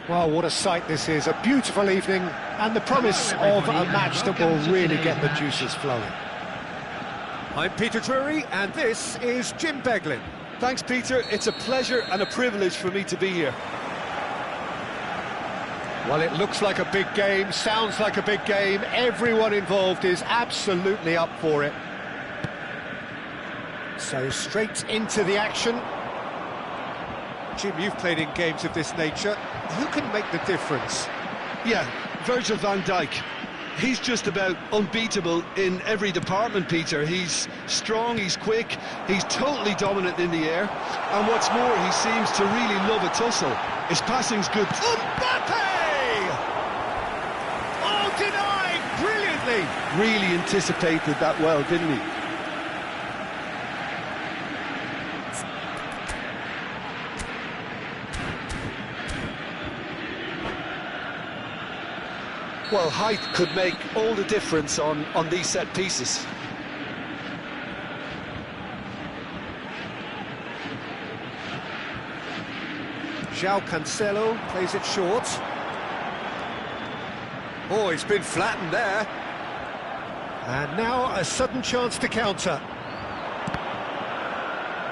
Well, what a sight this is. A beautiful evening and the promise of a match that will really get the juices flowing. I'm Peter Drury and this is Jim Beglin. Thanks, Peter. It's a pleasure and a privilege for me to be here. Well, it looks like a big game, sounds like a big game. Everyone involved is absolutely up for it. So straight into the action. Jim, you've played in games of this nature. Who can make the difference? Yeah, Virgil van Dijk. He's just about unbeatable in every department, Peter. He's strong, he's quick, he's totally dominant in the air. And what's more, he seems to really love a tussle. His passing's good. Mbappe! Oh, denied! Brilliantly! Really anticipated that well, didn't he? Well, height could make all the difference on these set pieces. João Cancelo plays it short. Oh, it's been flattened there. And now a sudden chance to counter.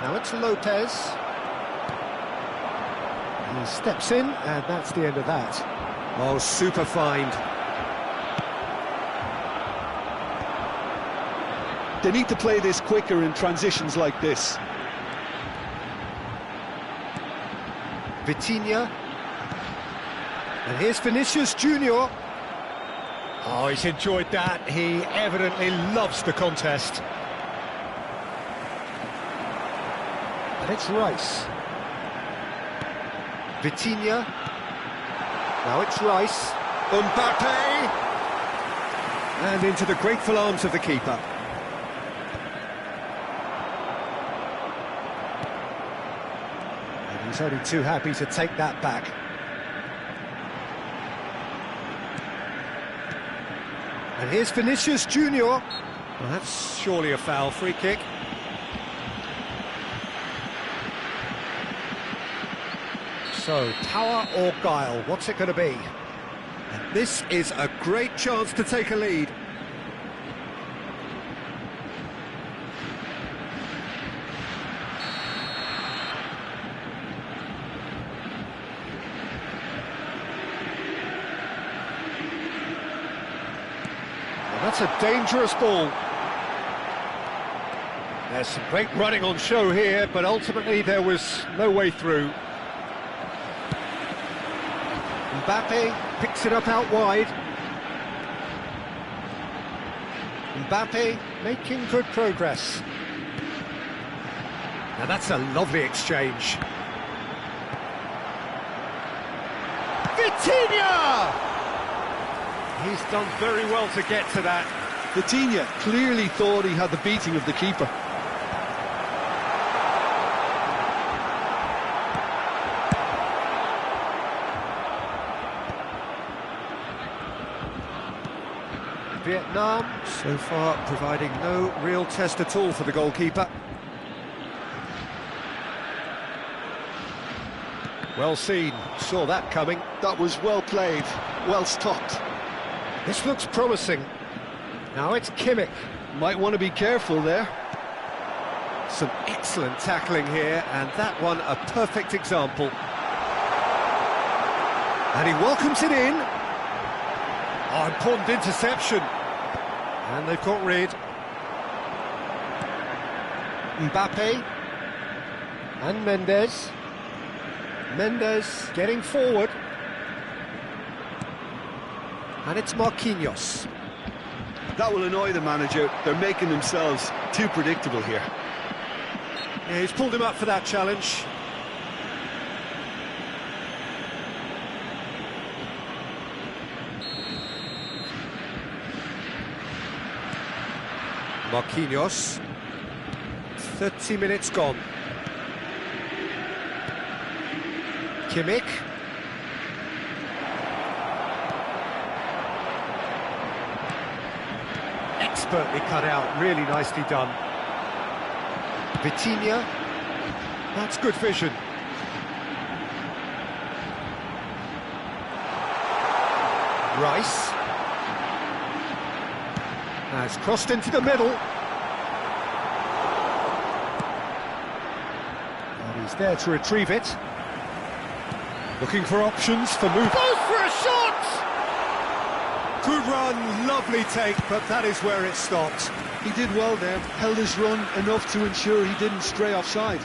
Now it's Lopez. He steps in, and that's the end of that. Oh, super find. They need to play this quicker in transitions like this. Vitinha. And here's Vinicius Junior. Oh, he's enjoyed that. He evidently loves the contest. And it's Rice. Vitinha. Now it's Rice. Mbappe. And into the grateful arms of the keeper. He's only too happy to take that back. And here's Vinicius Junior. Well, that's surely a foul. Free kick. So, power or guile, what's it going to be? And this is a great chance to take a lead. That's a dangerous ball. There's some great running on show here, but ultimately there was no way through. Mbappe picks it up out wide. Mbappe making good progress. Now that's a lovely exchange. Vitinha! He's done very well to get to that. Vitinha clearly thought he had the beating of the keeper. Vietnam, so far, providing no real test at all for the goalkeeper. Well seen, saw that coming. That was well played, well stopped. This looks promising. Now it's Kimmich. Might want to be careful there. Some excellent tackling here, and that one a perfect example. And he welcomes it in. Oh, important interception. And they've got rid. Mbappe. And Mendes. Mendes getting forward. And it's Marquinhos. That will annoy the manager. They're making themselves too predictable here. Yeah, he's pulled him up for that challenge. Marquinhos. 30 minutes gone. Kimmich. Expertly cut out, really nicely done. Vitinha. That's good vision. Rice. Has crossed into the middle. And he's there to retrieve it. Looking for options for move. Goes for a shot! Good run, lovely take, but that is where it stopped. He did well there, held his run enough to ensure he didn't stray offside.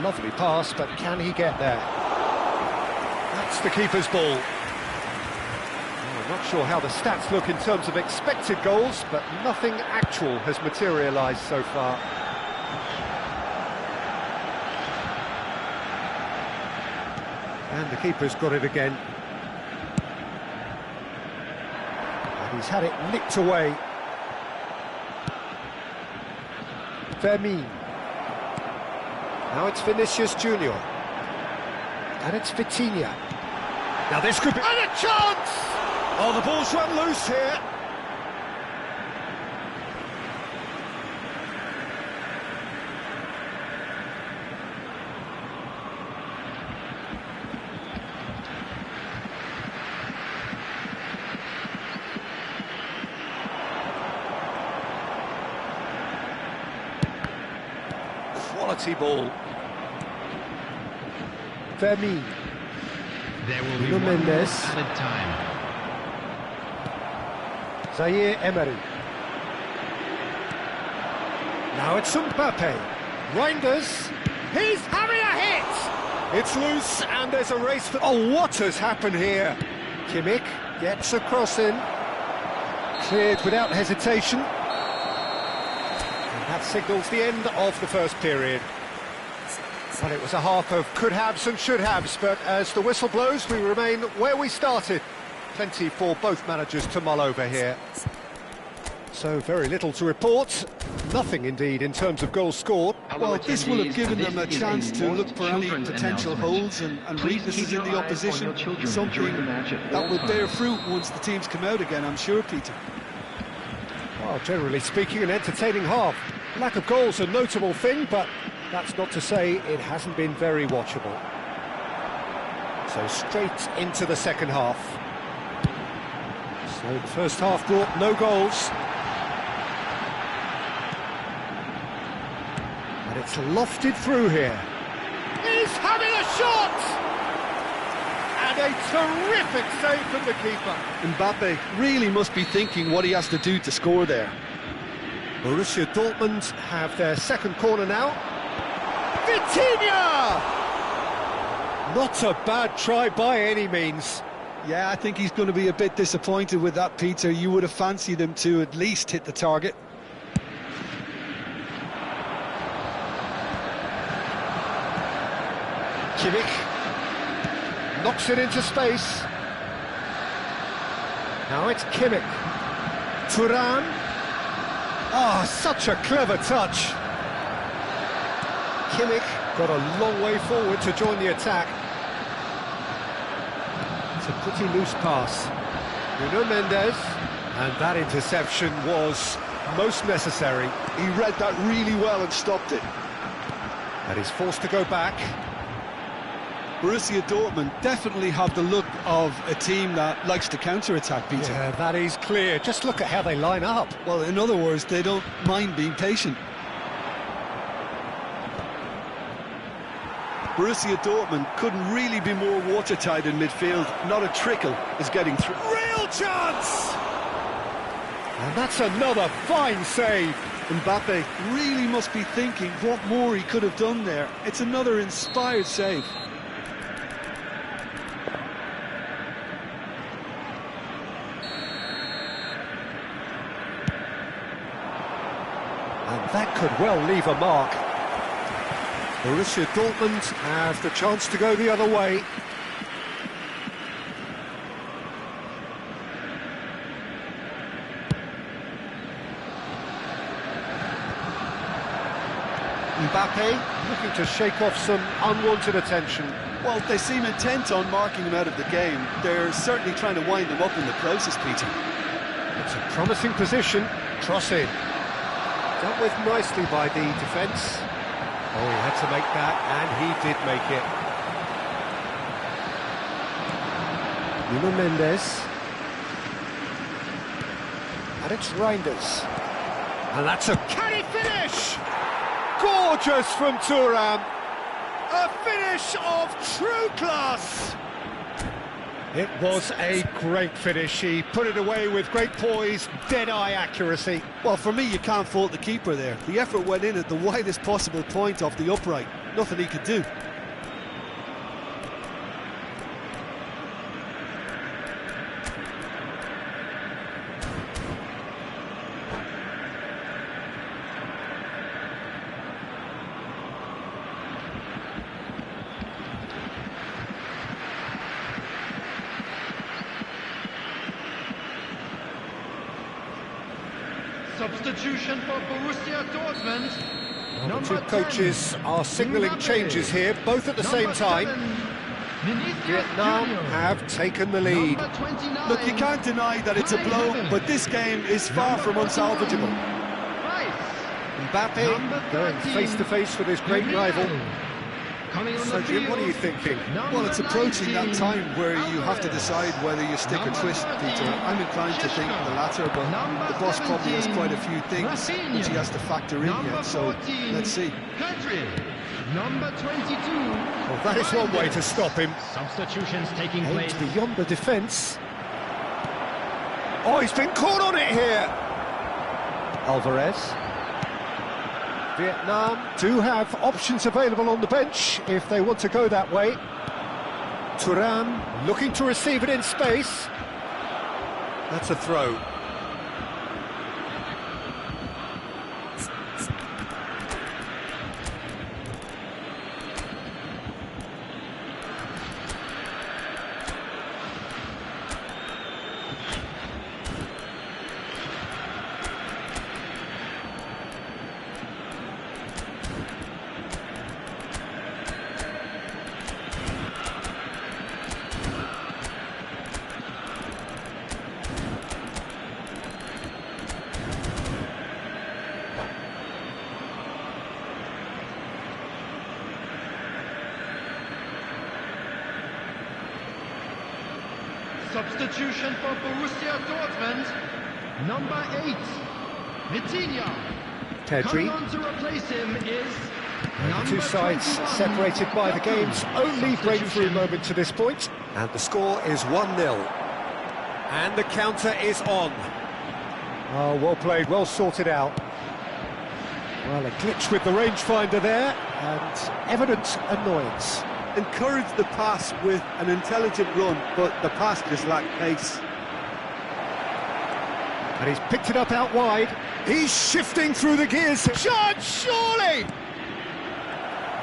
Lovely pass, but can he get there? That's the keeper's ball. I'm not sure how the stats look in terms of expected goals, but nothing actual has materialised so far. And the keeper's got it again. And he's had it nicked away. Fermin. Now it's Vinicius Junior. And it's Vitinha. Now this could be... And a chance! Oh, the ball's run loose here. Quality ball. Fermin. There will be Nuno one more Mendes. added time. Zaire Emery. Now it's Mbappe. Reinders. He's having a hit! It's loose and there's a race for... Oh, what has happened here? Kimmich gets a cross in. Cleared without hesitation. And that signals the end of the first period. Well, it was a half of could-haves and should-haves, but as the whistle blows, we remain where we started. Plenty for both managers to mull over here. So, very little to report. Nothing, indeed, in terms of goals scored. Well, this will have given them a chance to look for any potential holes and weaknesses in the opposition. Something that will bear fruit once the teams come out again, I'm sure, Peter. Well, generally speaking, an entertaining half. Lack of goals a notable thing, but that's not to say it hasn't been very watchable. So straight into the second half. So the first half brought no goals. And it's lofted through here. He's having a shot! And a terrific save from the keeper. Mbappe really must be thinking what he has to do to score there. Borussia Dortmund have their second corner now. Vitinha! Not a bad try by any means. Yeah, I think he's going to be a bit disappointed with that, Peter. You would have fancied him to at least hit the target. Kimmich knocks it into space. Now it's Kimmich. Thuram. Ah, such a clever touch. Kimmich got a long way forward to join the attack. It's a pretty loose pass. Nuno Mendes, and that interception was most necessary. He read that really well and stopped it. And he's forced to go back. Borussia Dortmund definitely have the look of a team that likes to counter-attack, Peter. Yeah, that is clear. Just look at how they line up. Well, in other words, they don't mind being patient. Borussia Dortmund couldn't really be more watertight in midfield. Not a trickle is getting through. Real chance! And that's another fine save. Mbappe really must be thinking what more he could have done there. It's another inspired save. And that could well leave a mark. Borussia Dortmund have the chance to go the other way. Mbappe looking to shake off some unwanted attention. Well, they seem intent on marking him out of the game. They're certainly trying to wind him up in the process, Peter. It's a promising position. Cross in. Dealt with nicely by the defence. Oh, he had to make that, and he did make it. Nuno Mendes. And it's Reinders. And that's a canny finish! Gorgeous from Thuram. A finish of true class. It was a great finish. He put it away with great poise, dead-eye accuracy. Well, for me, you can't fault the keeper there. The effort went in at the widest possible point off the upright. Nothing he could do. Substitution for Borussia Dortmund. The two coaches are signalling changes here, both at the same time. Vietnam have taken the lead. Look, you can't deny that it's a blow, but this game is far from unsalvageable. Mbappe going face-to-face with his great rival. So, Jim, what are you thinking? Well, it's approaching that time where you have to decide whether you stick or twist, Peter. I'm inclined to think the latter, but the boss probably has quite a few things which he has to factor in yet, so let's see. Number 22. Well, that is one way to stop him. Substitutions taking Aimed place. beyond the defence. Oh, he's been caught on it here. Alvarez. Vietnam do have options available on the bench if they want to go that way. Thuram looking to receive it in space. That's a throw. Substitution for Borussia Dortmund. Number 8, Vitinha. Pedri. Coming on to replace him is The two sides separated by the game's only breakthrough moment to this point. And the score is 1-0. And the counter is on. Oh, well played, well sorted out. Well, a glitch with the rangefinder there, and evident annoyance. Encouraged the pass with an intelligent run, but the pass just lacked pace. And he's picked it up out wide. He's shifting through the gears. Shot, surely!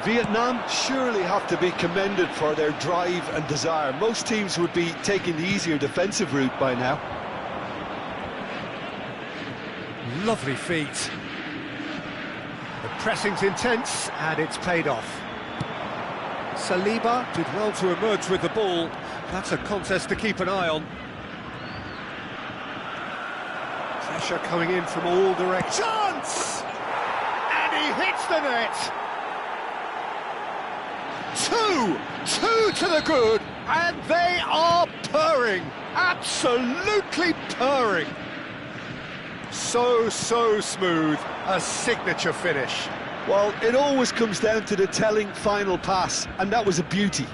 Vietnam surely have to be commended for their drive and desire. Most teams would be taking the easier defensive route by now. Lovely feet. The pressing's intense, and it's paid off. Saliba did well to emerge with the ball. That's a contest to keep an eye on. Pressure coming in from all directions. Chance! And he hits the net. Two to the good, and they are purring. Absolutely purring. So smooth. A signature finish. Well, it always comes down to the telling final pass, and that was a beauty.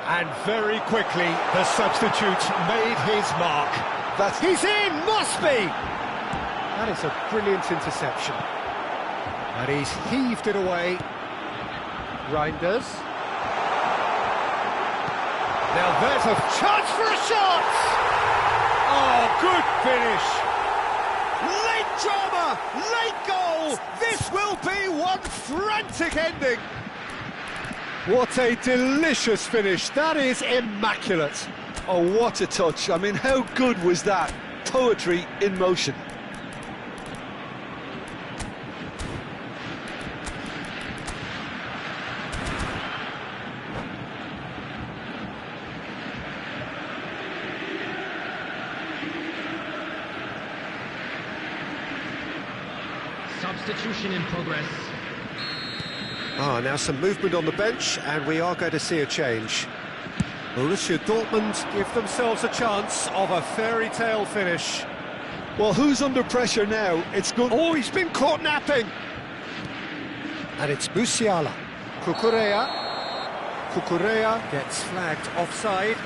And very quickly, the substitute made his mark. He's in, must be! That is a brilliant interception. And he's heaved it away. Reinders. Now there's a chance for a shot! Oh, good finish! Late drama, late goal! This will be one frantic ending! What a delicious finish, that is immaculate. Oh, what a touch. I mean, how good was that? Poetry in motion. Substitution in progress. Now some movement on the bench, and we are going to see a change. Borussia Dortmund give themselves a chance of a fairy tale finish. Well, who's under pressure now? It's good. Oh, he's been caught napping! And it's Musiala. Cucurella gets flagged offside.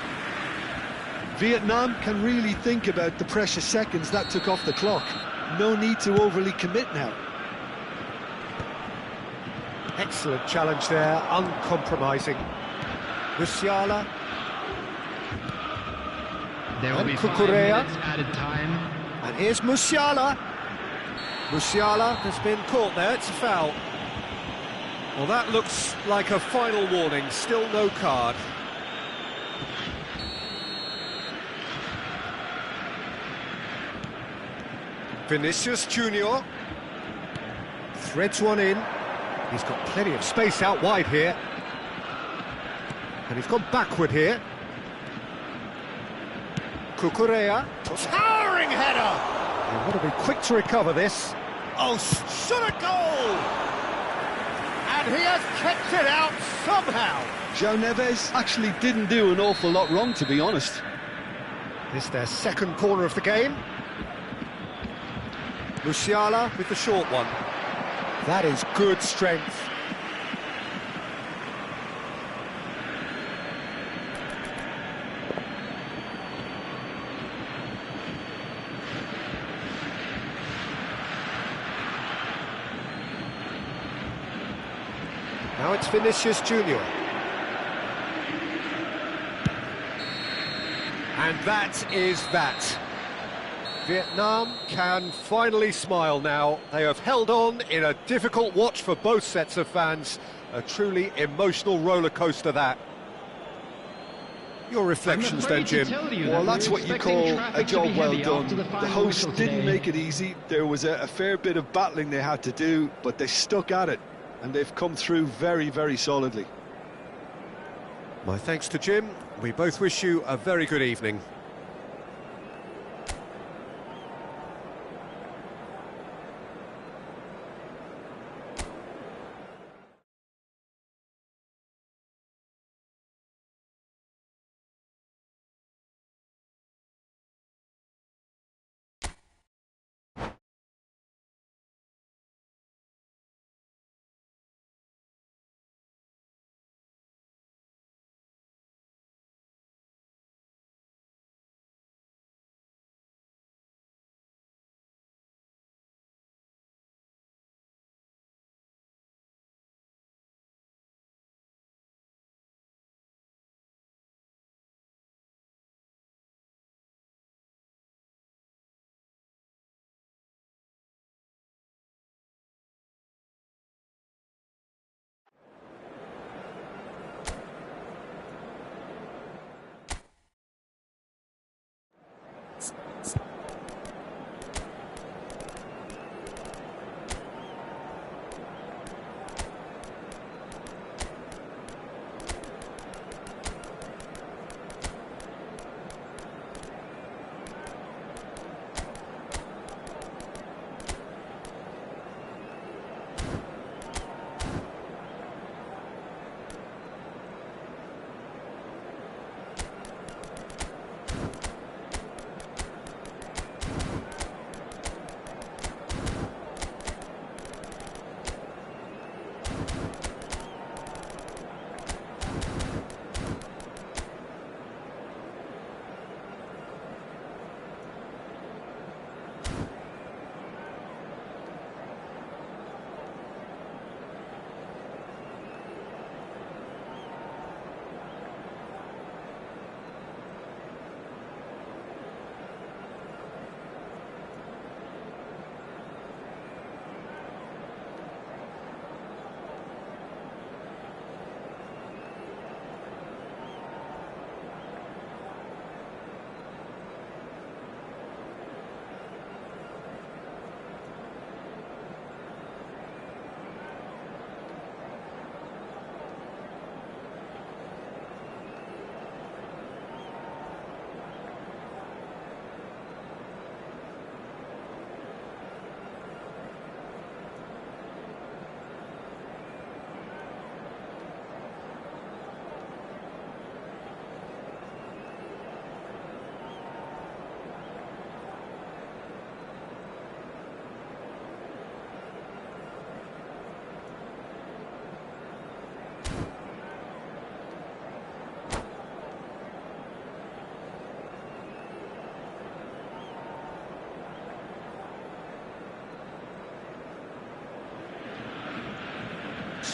Vietnam can really think about the precious seconds that took off the clock. No need to overly commit now. Excellent challenge there, uncompromising. Musiala. There will And be 5 Cucurella. minutes added time. And here's Musiala. Musiala has been caught there, it's a foul. Well, that looks like a final warning, still no card. Vinicius Junior threads one in. He's got plenty of space out wide here. And he's gone backward here. Cucurella. Towering header! They want to be quick to recover this. Oh, shot a goal! And he has kept it out somehow. João Neves actually didn't do an awful lot wrong, to be honest. This their second corner of the game. Musiala with the short one. That is good strength. Now it's Vinicius Junior. And that is that. Vietnam can finally smile now. They have held on in a difficult watch for both sets of fans. A truly emotional roller coaster that. Your reflections then, Jim? Well, that's what you call a job well done. The hosts didn't make it easy. There was a fair bit of battling they had to do, but they stuck at it, and they've come through very, very solidly. My thanks to Jim. We both wish you a very good evening.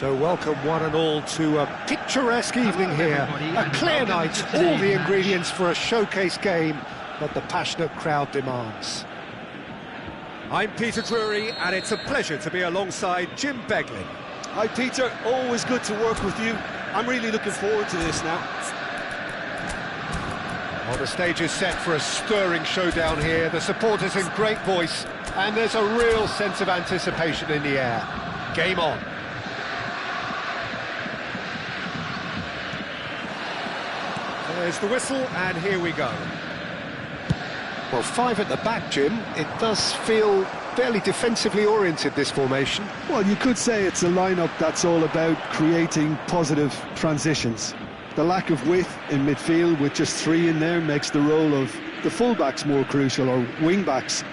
So welcome one and all to a picturesque evening here. A clear night, all the ingredients for a showcase game that the passionate crowd demands. I'm Peter Drury, and it's a pleasure to be alongside Jim Beglin. Hi Peter, always good to work with you. I'm really looking forward to this now. Well, the stage is set for a stirring showdown here. The supporters in great voice, and there's a real sense of anticipation in the air. Game on. There's the whistle, and here we go. Well, 5 at the back, Jim. It does feel fairly defensively oriented, this formation. Well, you could say it's a lineup that's all about creating positive transitions. The lack of width in midfield with just 3 in there makes the role of the fullbacks more crucial, or wing-backs.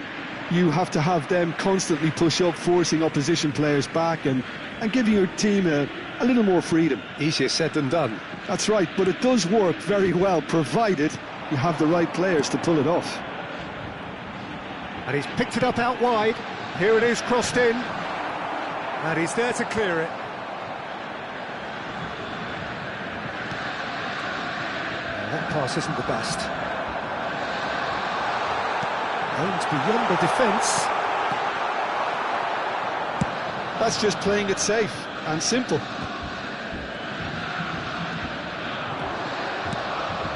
You have to have them constantly push up, forcing opposition players back and giving your team a little more freedom. Easier said than done. That's right, but it does work very well, provided you have the right players to pull it off. And he's picked it up out wide. Here it is, crossed in. And he's there to clear it. That pass isn't the best. Aims beyond the defence. That's just playing it safe and simple.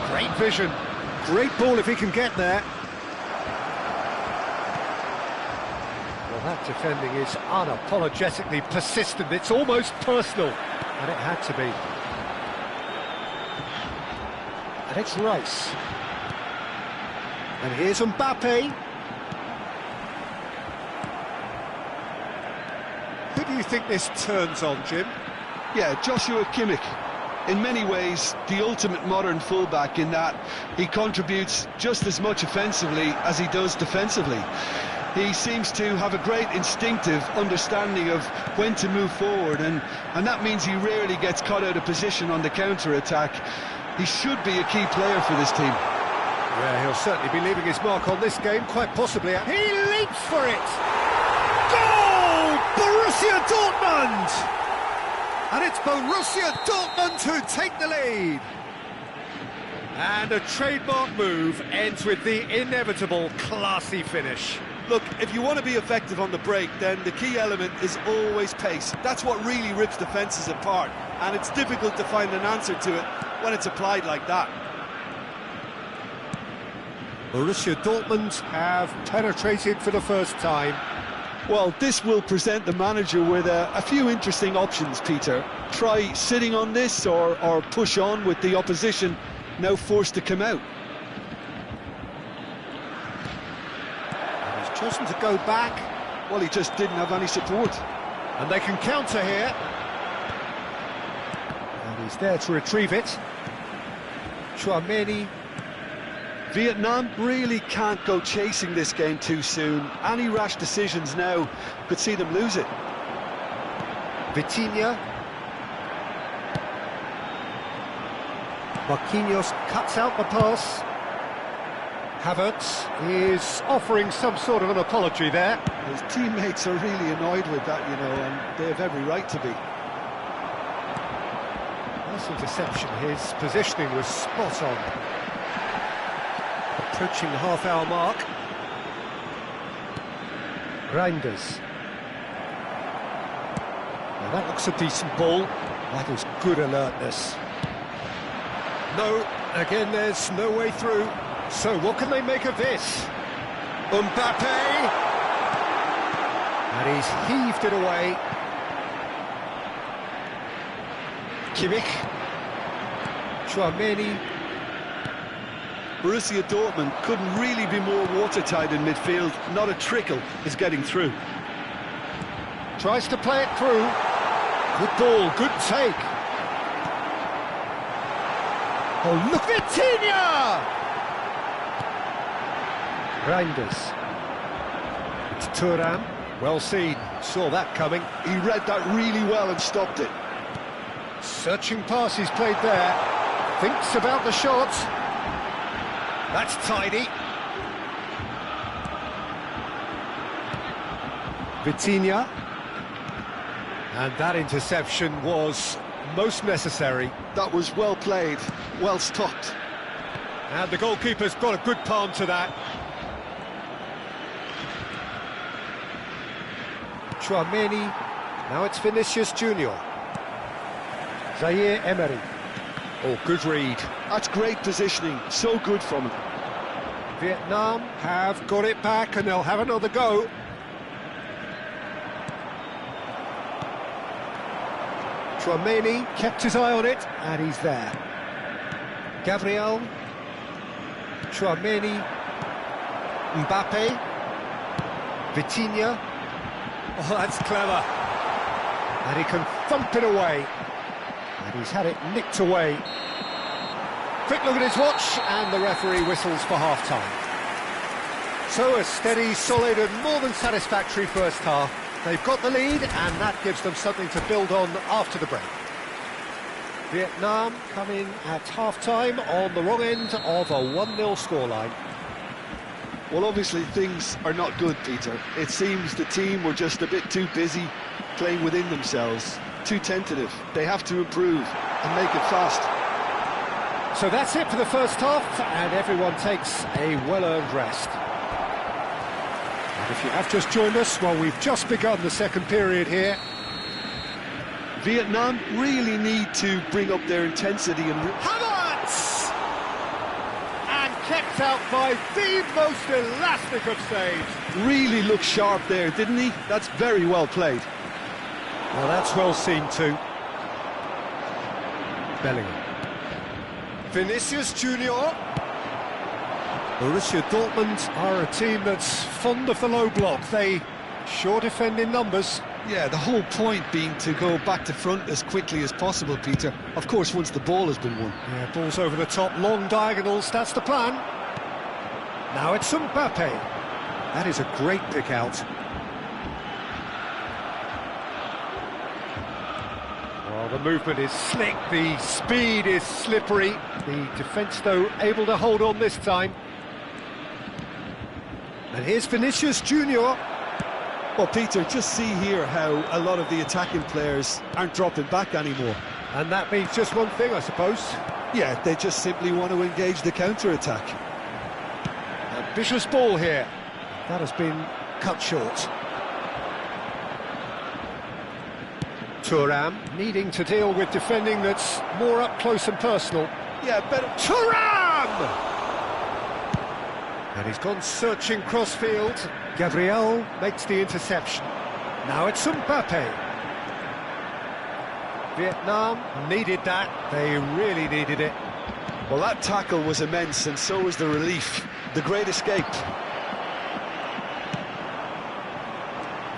Great vision. Great ball if he can get there. Well, that defending is unapologetically persistent. It's almost personal. And it had to be. And it's Rice. And here's Mbappe. Who do you think this turns on, Jim? Yeah, Joshua Kimmich. In many ways, the ultimate modern fullback, in that he contributes just as much offensively as he does defensively. He seems to have a great instinctive understanding of when to move forward, and that means he rarely gets caught out of position on the counter-attack. He should be a key player for this team. Yeah, he'll certainly be leaving his mark on this game, quite possibly. He leaps for it! Goal! Borussia Dortmund! And it's Borussia Dortmund who take the lead. And a trademark move ends with the inevitable classy finish. Look, if you want to be effective on the break, then the key element is always pace. That's what really rips defences apart, and it's difficult to find an answer to it when it's applied like that. Borussia Dortmund have penetrated for the first time. Well, this will present the manager with a few interesting options, Peter. Try sitting on this or push on with the opposition now forced to come out. And he's chosen to go back. Well, he just didn't have any support. And they can counter here. And he's there to retrieve it. Tchouaméni. Vietnam really can't go chasing this game too soon. Any rash decisions now could see them lose it. Vitinha. Marquinhos cuts out the pass. Havertz is offering some sort of an apology there. His teammates are really annoyed with that, you know, and they have every right to be. Nice interception. His positioning was spot on. Approaching the half-hour mark. Reinders. Now that looks a decent ball. That is good alertness. No, again there's no way through. So what can they make of this? Mbappe! And he's heaved it away. Kimmich. Tchouaméni. Borussia Dortmund couldn't really be more watertight in midfield. Not a trickle is getting through. Tries to play it through. Good ball, good take. Oh, look, Vitinha! Reinders. It's Thuram. Well seen. Saw that coming. He read that really well and stopped it. Searching pass he's played there. Thinks about the shot. That's tidy. Vitinha. And that interception was most necessary. That was well played, well stopped. And the goalkeeper's got a good palm to that. Tchouameni. Now it's Vinicius Junior. Zaire Emery. Oh, good read. That's great positioning, so good from him. Vietnam have got it back and they'll have another go. Tchouameni kept his eye on it and he's there. Gabriel. Tchouameni. Mbappe. Vitinha. Oh, that's clever. And he can thump it away. And he's had it nicked away. Quick look at his watch, and the referee whistles for half-time. So a steady, solid and more than satisfactory first half. They've got the lead, and that gives them something to build on after the break. Vietnam coming at half-time on the wrong end of a 1-0 scoreline. Well, obviously things are not good, Peter. It seems the team were just a bit too busy playing within themselves, too tentative. They have to improve and make it fast. So that's it for the first half, and everyone takes a well-earned rest. And if you have just joined us, well, we've just begun the second period here. Vietnam really need to bring up their intensity and... Havertz! And kept out by the most elastic of saves. really looked sharp there, didn't he? That's very well played. Well, that's well seen too. Bellingham. Vinicius Junior. Borussia Dortmund are a team that's fond of the low block. They sure defend in numbers. Yeah, the whole point being to go back to front as quickly as possible, Peter. Of course, once the ball has been won. Yeah, balls over the top, long diagonals, that's the plan. Now it's Mbappe. That is a great pick out. Well, the movement is slick, the speed is slippery. The defence, though, able to hold on this time. And here's Vinicius Junior. Well, Peter, just see here how a lot of the attacking players aren't dropping back anymore. And that means just one thing, I suppose. Yeah, they just simply want to engage the counter-attack. Ambitious ball here. That has been cut short. Thuram needing to deal with defending that's more up close and personal. Yeah, better... Thuram! And he's gone searching crossfield. Gabriel makes the interception. Now it's Mbappe. Vietnam needed that. They really needed it. Well, that tackle was immense, and so was the relief. The great escape.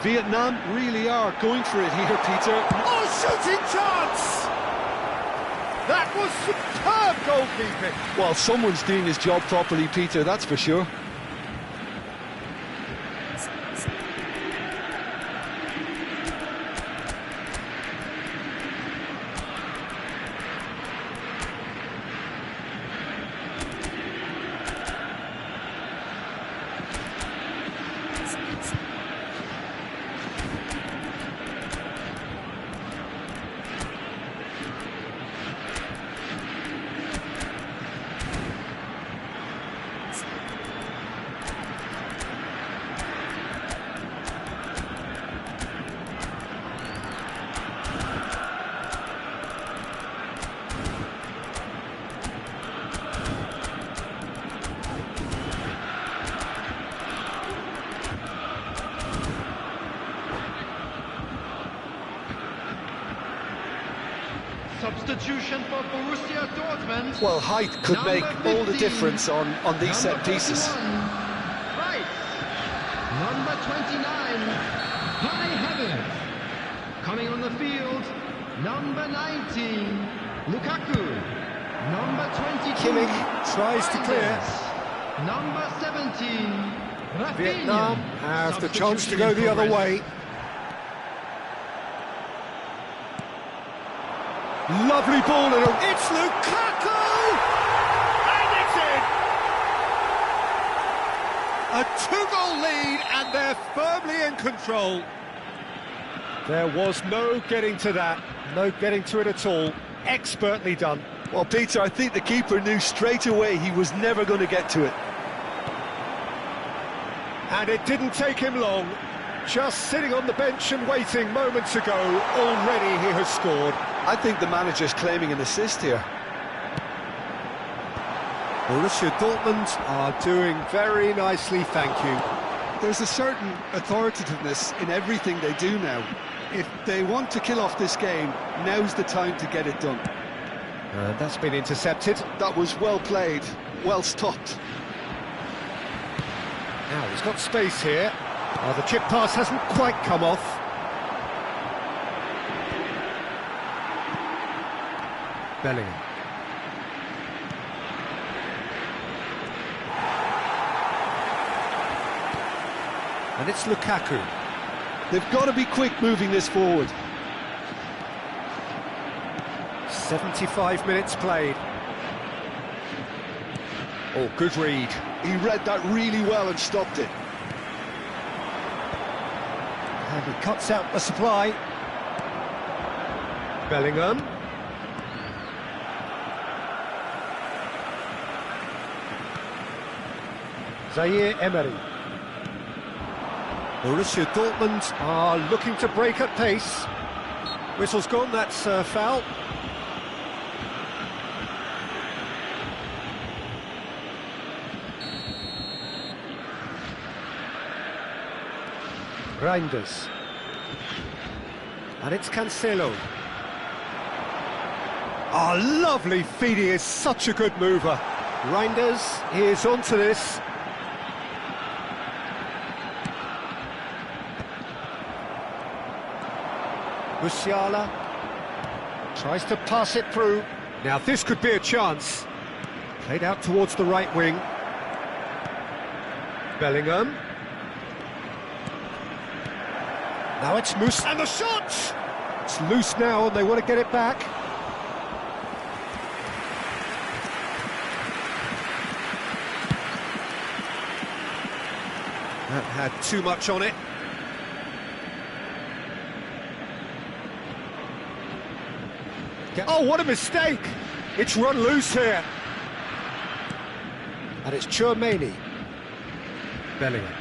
Vietnam really are going for it here, Peter. Oh, shooting chance! That was superb goalkeeping. Well, someone's doing his job properly, Peter, that's for sure. Substitution for Borussia Dortmund. Well, height could Number make all the 15, difference on these set pieces. Right. Number 29, Kai Havertz. Coming on the field, number 19, Lukaku. Number 22, Kimmich tries to clear. Reinders. Number 17, Rafinha. Vietnam have the chance to go the other way. Lovely ball, it's Lukaku! And it's in! A 2-goal lead, and they're firmly in control. There was no getting to that, no getting to it at all. Expertly done. Well, Peter, I think the keeper knew straight away he was never going to get to it. And it didn't take him long. Just sitting on the bench and waiting moments ago, already he has scored. I think the manager's claiming an assist here. Borussia Dortmund are doing very nicely, thank you. There's a certain authoritativeness in everything they do now. If they want to kill off this game, now's the time to get it done. That's been intercepted. That was well played, well stopped. Now he's got space here. Oh, the chip pass hasn't quite come off. Bellingham. And it's Lukaku. They've got to be quick moving this forward. 75 minutes played. Oh, good read. He read that really well and stopped it. And he cuts out the supply. Bellingham. Zaire Emery. Borussia Dortmund are looking to break at pace. Whistle's gone, that's a foul. Reinders. And it's Cancelo. Oh, lovely feed, he is such a good mover. Reinders is onto this. Musiala tries to pass it through. Now this could be a chance. Played out towards the right wing. Bellingham. Now it's Moose, and the shot! It's loose now, and they want to get it back. That had too much on it. Oh, what a mistake! It's run loose here. And it's Tchouaméni. Bellingham.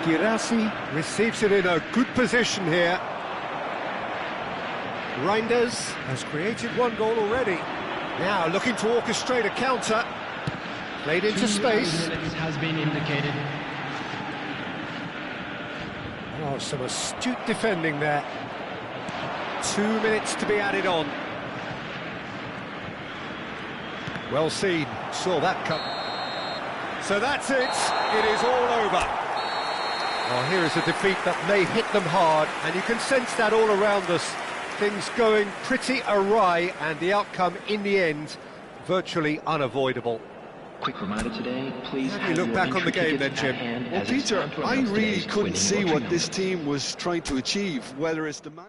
Guirassy receives it in a good position here. Reinders has created one goal already. Now looking to orchestrate a counter. Played into space. Has been indicated. Oh, some astute defending there. 2 minutes to be added on. Well seen, saw that come. So that's it, it is all over. Oh, here is a defeat that may hit them hard, and you can sense that all around us. Things going pretty awry, and the outcome in the end, virtually unavoidable. Quick reminder today, please. How do you look back on the game then, Jim? Well, Peter, I really couldn't see what this team was trying to achieve, whether it's the man...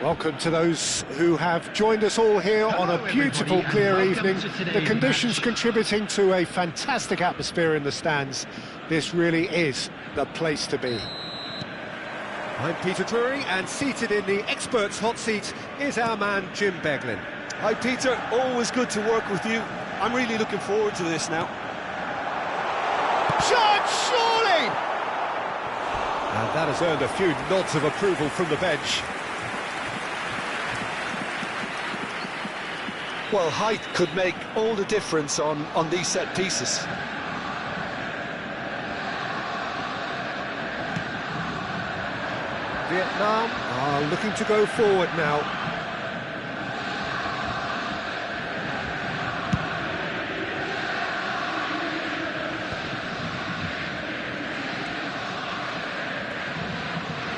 Welcome to those who have joined us all here on a Hello, beautiful, everybody, and clear welcome evening. to today's The conditions match. contributing to a fantastic atmosphere in the stands. This really is the place to be. I'm Peter Drury, and seated in the experts' hot seat is our man Jim Beglin. Hi Peter, always good to work with you. I'm really looking forward to this now. Shot, surely! And that has earned a few nods of approval from the bench. Well, height could make all the difference on these set pieces. Vietnam are looking to go forward now.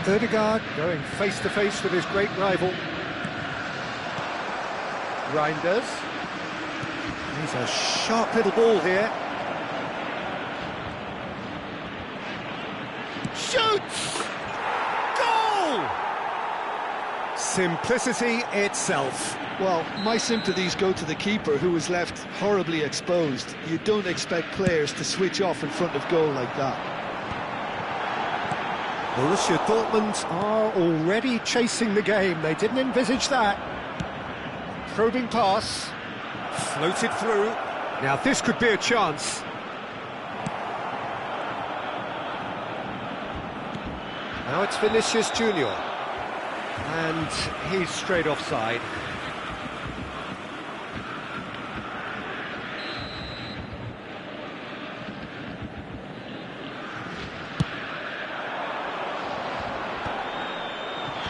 Ødegaard going face-to-face with his great rival. Reinders. He's a sharp little ball here. Shoots! Goal! Simplicity itself. Well, my sympathies go to the keeper, who was left horribly exposed. You don't expect players to switch off in front of goal like that. Borussia Dortmund are already chasing the game. They didn't envisage that. Probing pass, floated through. Now this could be a chance. Now it's Vinicius Junior, and he's straight offside.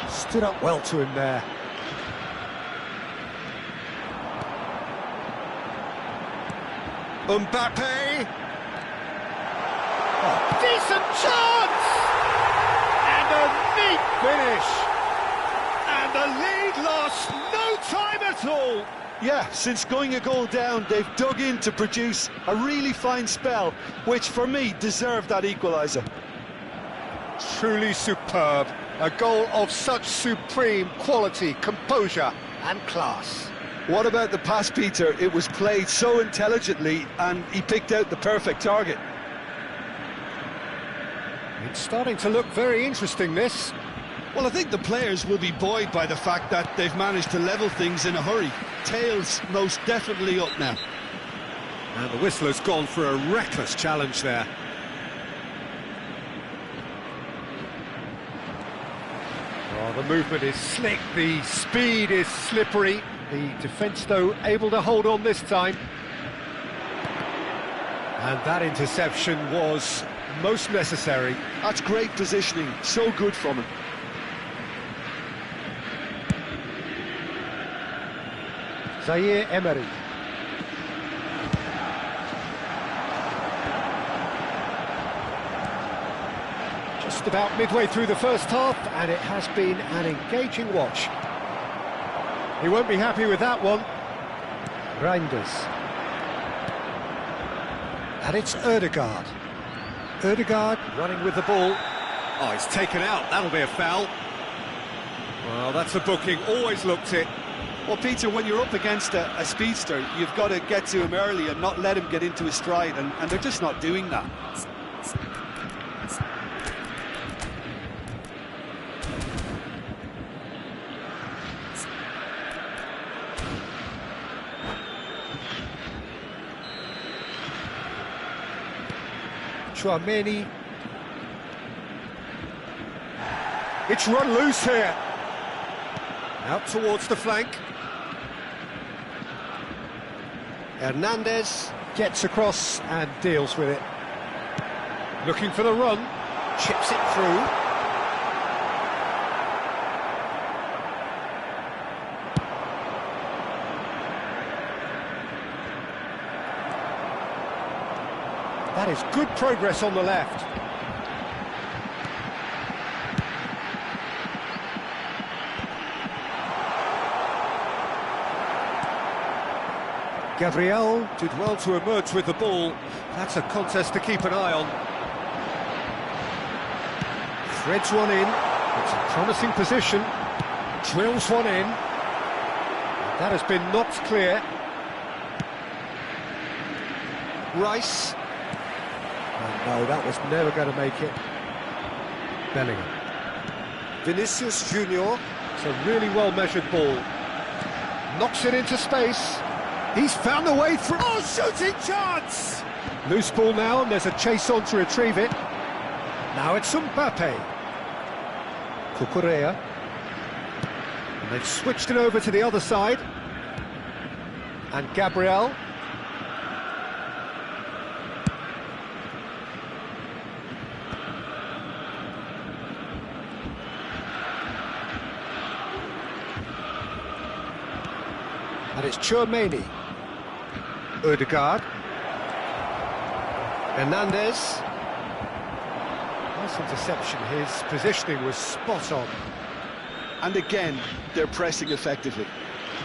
Stood up well to him there. Mbappe! Oh, decent chance! And a neat finish! And the lead lost no time at all! Yeah, since going a goal down, they've dug in to produce a really fine spell, which for me deserved that equaliser. Truly superb. A goal of such supreme quality, composure and class. What about the pass, Peter? It was played so intelligently and he picked out the perfect target. It's starting to look very interesting, this. Well, I think the players will be buoyed by the fact that they've managed to level things in a hurry. Tails most definitely up now. And the whistle has gone for a reckless challenge there. Oh, the movement is slick, the speed is slippery. The defence, though, able to hold on this time. And that interception was most necessary. That's great positioning, so good from him. Zaire Emery. Just about midway through the first half, and it has been an engaging watch. He won't be happy with that one. Reinders. And it's Ødegaard. Ødegaard running with the ball. Oh, it's taken out. That'll be a foul. Well, that's a booking. Always looked it. Well, Peter, when you're up against a speedster, you've got to get to him early and not let him get into his stride, and they're just not doing that. Chouameni. It's run loose here. Out towards the flank. Hernandez gets across and deals with it. Looking for the run. Chips it through. That is good progress on the left. Gabriel did well to emerge with the ball. That's a contest to keep an eye on. Threads one in. It's a promising position. Drills one in. That has been knocked clear. Rice. And no, that was never going to make it. Bellingham. Vinicius Junior. It's a really well-measured ball. Knocks it into space. He's found a way through. Oh, shooting chance! Loose ball now, and there's a chase on to retrieve it. Now it's Mbappe. Cucurella. And they've switched it over to the other side. And Gabriel. And it's Tchouaméni. Ødegaard. Hernandez. Nice interception. His positioning was spot on. And again, they're pressing effectively.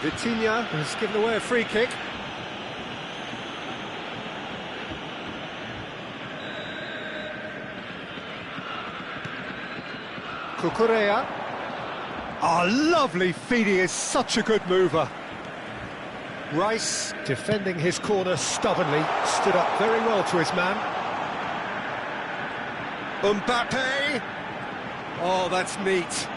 Vitinha has given away a free kick. Cucurella. Oh, lovely feed. He is such a good mover. Rice, defending his corner stubbornly, stood up very well to his man. Mbappe! Oh, that's neat.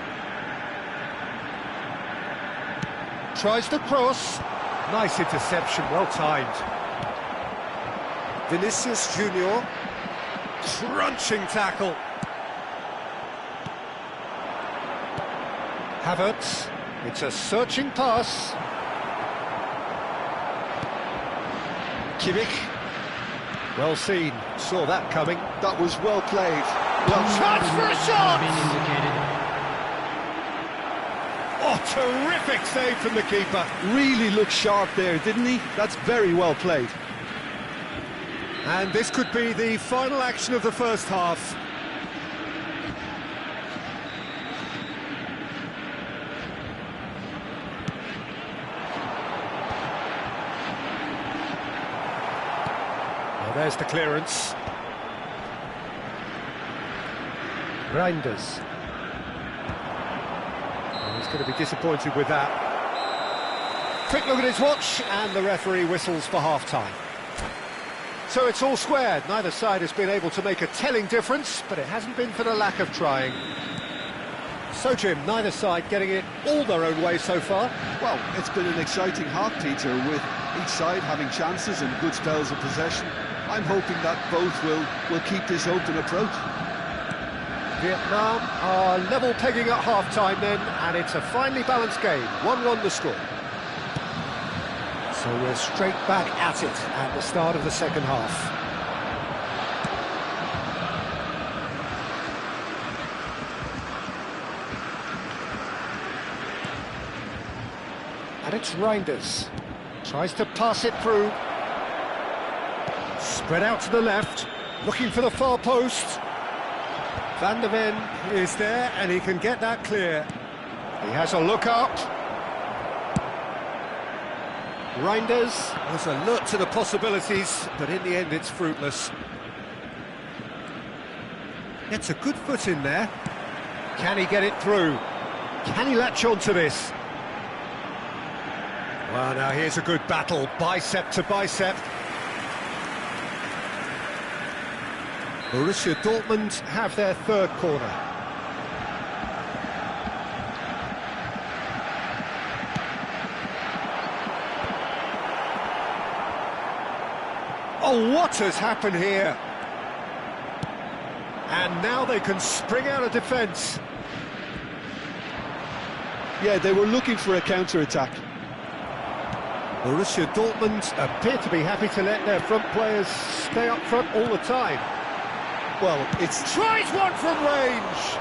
Tries to cross. Nice interception, well timed. Vinicius Junior. Crunching tackle. Havertz. It's a searching pass. Kimmich. Well seen. Saw that coming. That was well played. Well, chance for a shot! Being indicated. Oh, terrific save from the keeper. Really looked sharp there, didn't he? That's very well played. And this could be the final action of the first half. Well, there's the clearance. Reinders. He's going to be disappointed with that. Quick look at his watch, and the referee whistles for half-time. So it's all squared. Neither side has been able to make a telling difference, but it hasn't been for the lack of trying. So, Jim, neither side getting it all their own way so far. Well, it's been an exciting half, Peter, with each side having chances and good spells of possession. I'm hoping that both will keep this open approach. Vietnam are level pegging at half-time then, and it's a finely balanced game. 1-1 the score. So we're straight back at it at the start of the second half. And it's Reinders. Tries to pass it through. Spread out to the left, looking for the far post. Van der Ven is there, and he can get that clear. He has a look up. Reinders was alert to the possibilities, but in the end it's fruitless. Gets a good foot in there. Can he get it through? Can he latch on to this? Well, now here's a good battle, bicep to bicep. Borussia Dortmund have their third corner. Oh, what has happened here? And now they can spring out of defence. Yeah, they were looking for a counter-attack. Borussia Dortmund appear to be happy to let their front players stay up front all the time. Well, it's... Tries one from range!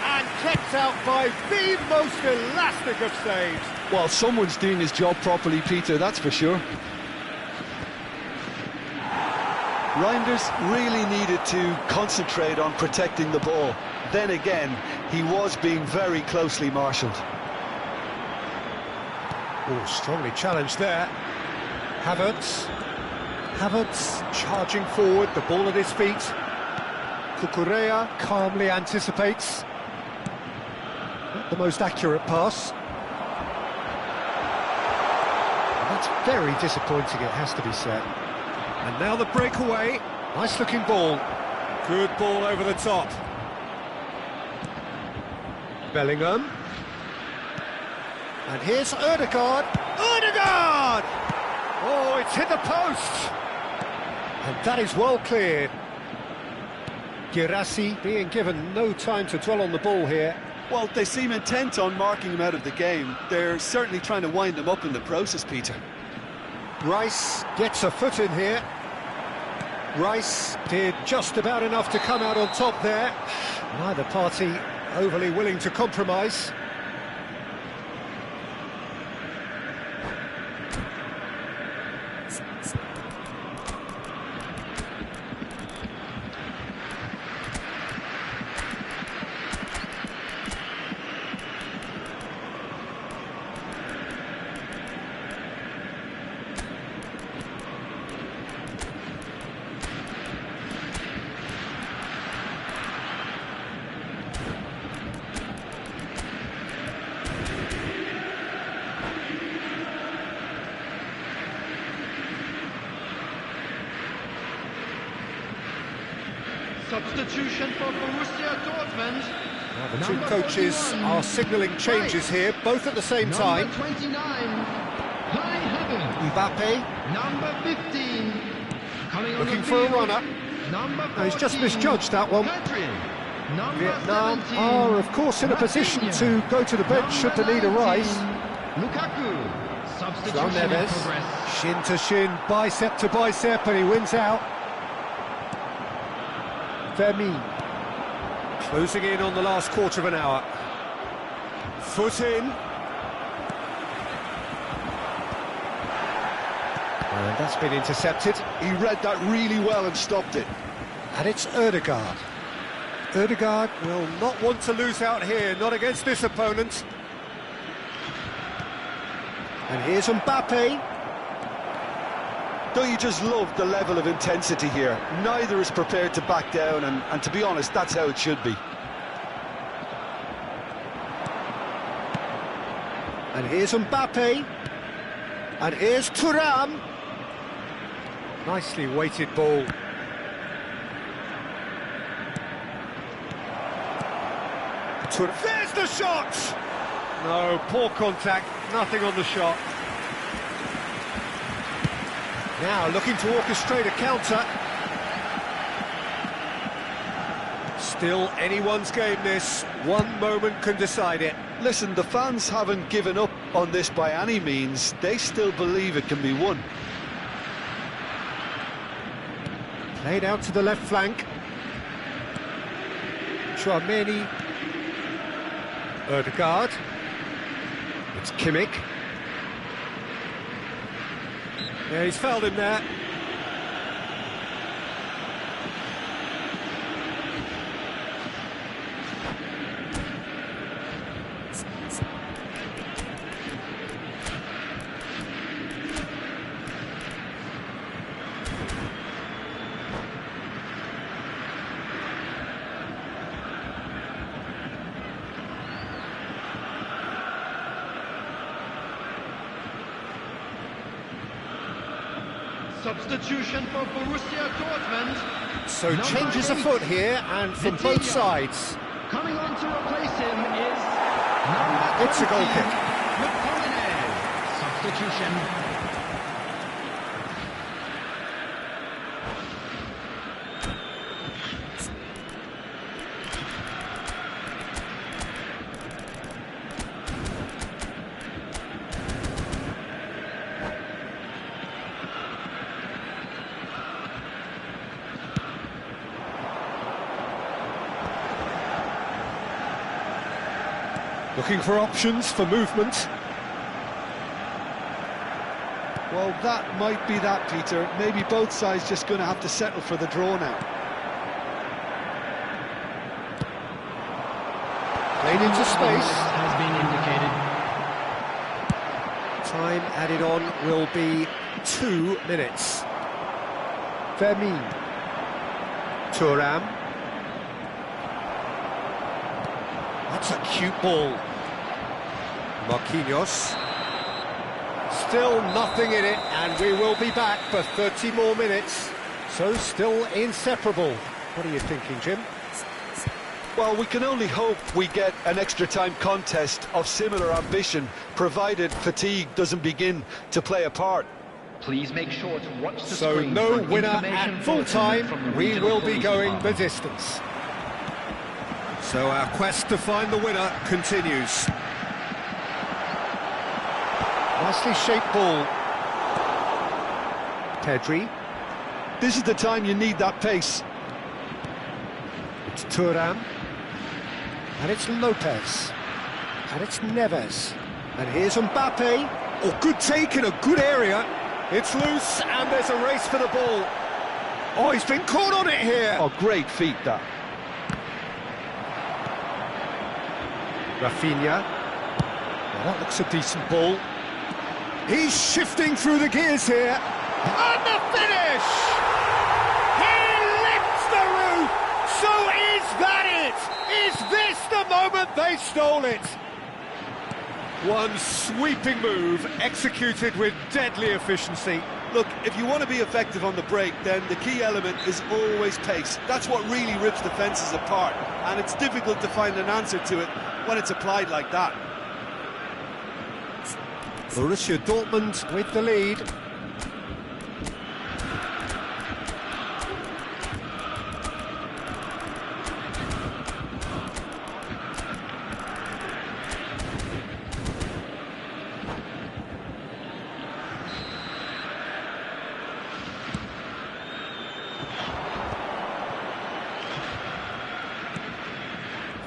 And kept out by the most elastic of saves. Well, someone's doing his job properly, Peter, that's for sure. Reinders really needed to concentrate on protecting the ball. Then again, he was being very closely marshalled. Oh, strongly challenged there. Havertz. Havertz charging forward, the ball at his feet. Cucurella calmly anticipates. the most accurate pass. That's very disappointing, it has to be said. And now the breakaway. Nice looking ball. Good ball over the top. Bellingham. And here's Ødegaard. Ødegaard! Oh, it's hit the post. And that is well cleared. Girassi being given no time to dwell on the ball here. Well, they seem intent on marking him out of the game. They're certainly trying to wind him up in the process, Peter. Rice gets a foot in here. Rice did just about enough to come out on top there. Neither party overly willing to compromise. Substitution for Borussia Dortmund. Now the two coaches are signalling changes here, both at the same time. Number 29, Kai Havertz. Mbappe Number 15, coming on looking the for a field. runner. Number 14, No, he's just misjudged that one. Pedri. Number Vietnam 17, are, of course, in a position Rafinha. to go to the bench should the need arise. Lukaku. João Substitution in Neves, progress. shin to shin, bicep to bicep, and he wins out. Vermeer, closing in on the last quarter of an hour. Foot in. And that's been intercepted. He read that really well and stopped it. And it's Ødegaard. Ødegaard will not want to lose out here, not against this opponent. And here's Mbappe. Don't you just love the level of intensity here? Neither is prepared to back down, and to be honest, that's how it should be. And here's Mbappe. And here's Thuram. Nicely weighted ball. There's the shot! No, poor contact, nothing on the shot. Now looking to orchestrate a counter. Still anyone's game this. One moment can decide it. Listen, the fans haven't given up on this by any means. They still believe it can be won. Played out to the left flank. Tchouaméni. Ødegaard. It's Kimmich. Yeah, he's fouled him there. Substitution for Borussia Dortmund. So Number changes 8, afoot here, and from both Vitinha. sides. Coming on to replace him is number It's a goal 20, kick. McTominay. Substitution. Looking for options for movement. Well, that might be that, Peter. Maybe both sides just going to have to settle for the draw now. Played into space. Has been indicated. Time added on will be 2 minutes. Vermeer. Thuram. That's a cute ball. Marquinhos. Still nothing in it, and we will be back for 30 more minutes. So still inseparable. What are you thinking, Jim? Well, we can only hope we get an extra-time contest of similar ambition, provided fatigue doesn't begin to play a part. Please make sure to watch the So screen no for an winner information at full bulletin time. from the We regional will be police going the department. distance. So our quest to find the winner continues. Nicely shaped ball. Pedri. This is the time you need that pace. It's Thuram. And it's Lopez. And it's Neves. And here's Mbappe. Oh, good take in a good area. It's loose, and there's a race for the ball. Oh, he's been caught on it here. Oh, great feat, that. Rafinha. Well, that looks a decent ball. He's shifting through the gears here. And the finish! He lifts the roof! So is that it? Is this the moment they stole it? One sweeping move, executed with deadly efficiency. Look, if you want to be effective on the break, then the key element is always pace. That's what really rips defences apart, and it's difficult to find an answer to it when it's applied like that. Borussia Dortmund with the lead.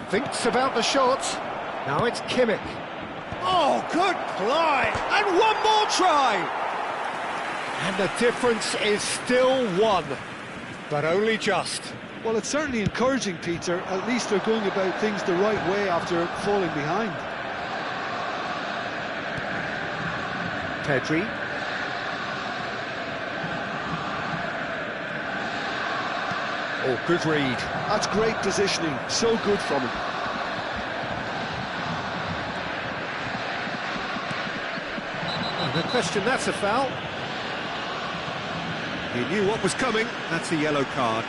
Thinks about the shot. Now it's Kimmich. Oh, good play! And one more try! And the difference is still one, but only just. Well, it's certainly encouraging, Peter. At least they're going about things the right way after falling behind. Pedri. Oh, good read. That's great positioning. So good from him. No question, that's a foul. He knew what was coming. That's a yellow card.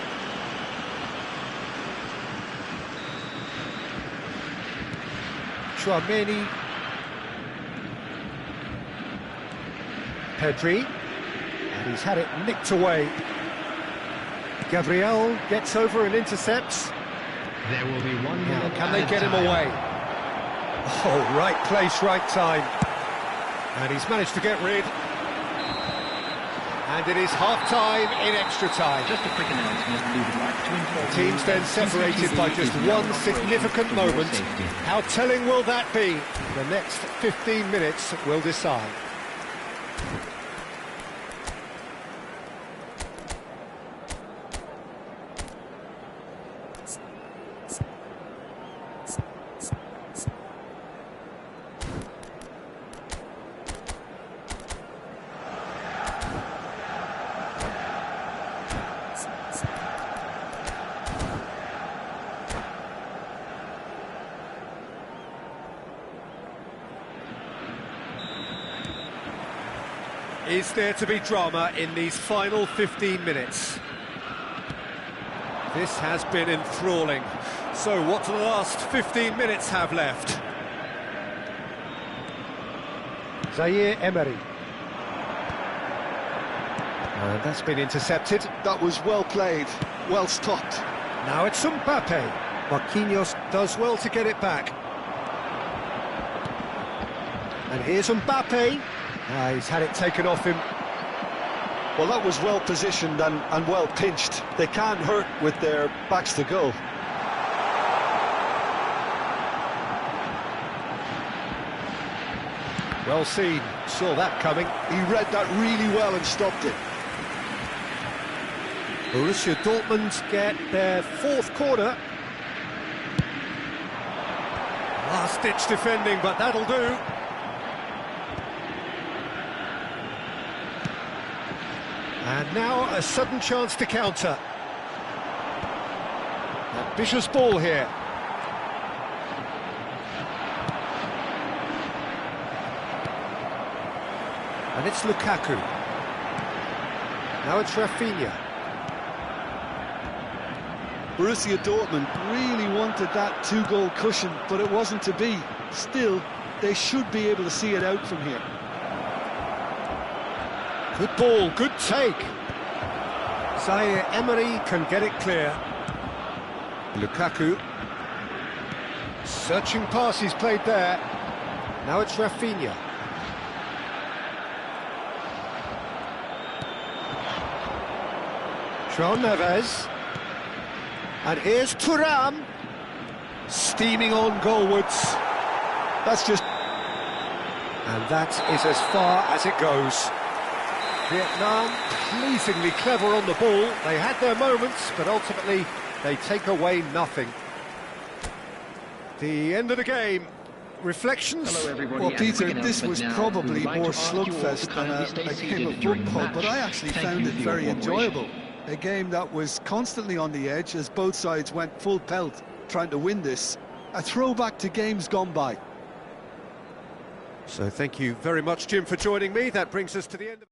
Chouameni. Pedri. And he's had it nicked away. Gabriel gets over and intercepts. There will be 1 Now, minute. can they added get him time. away? Oh, right place, right time. And he's managed to get rid. And it is half-time in extra time. Just a quick announcement. We would like to inform you Teams then that separated by CCTV just is now one in operation significant for your moment. safety. How telling will that be? The next 15 minutes will decide. Is there to be drama in these final 15 minutes? This has been enthralling. So what do the last 15 minutes have left? Zaire Emery. And that's been intercepted. That was well played, well stopped. Now it's Mbappe. Marquinhos does well to get it back. And here's Mbappe. He's had it taken off him. Well, that was well positioned and well pinched. They can't hurt with their backs to goal. Well seen, saw that coming. He read that really well and stopped it. Borussia Dortmund get their fourth corner. Last-ditch defending, but that'll do. And now a sudden chance to counter. Ambitious ball here. And it's Lukaku. Now it's Rafinha. Borussia Dortmund really wanted that two-goal cushion, but it wasn't to be. Still, they should be able to see it out from here. Good ball, good take. Zaire Emery can get it clear. Lukaku. Searching pass he's played there. Now it's Rafinha. João Neves. And here's Thuram. Steaming on goalwards. That's just... And that is as far as it goes. Vietnam pleasingly clever on the ball. They had their moments, but ultimately they take away nothing. The end of the game. Reflections? Hello, everybody. Well, And Peter, quick this was announcement now. probably We would like more to ask you all to slugfest than kindly stay a seated game of during the football, but I match. actually Thank found you it for your very cooperation. enjoyable. A game that was constantly on the edge as both sides went full pelt trying to win this. A throwback to games gone by. So thank you very much, Jim, for joining me. That brings us to the end of...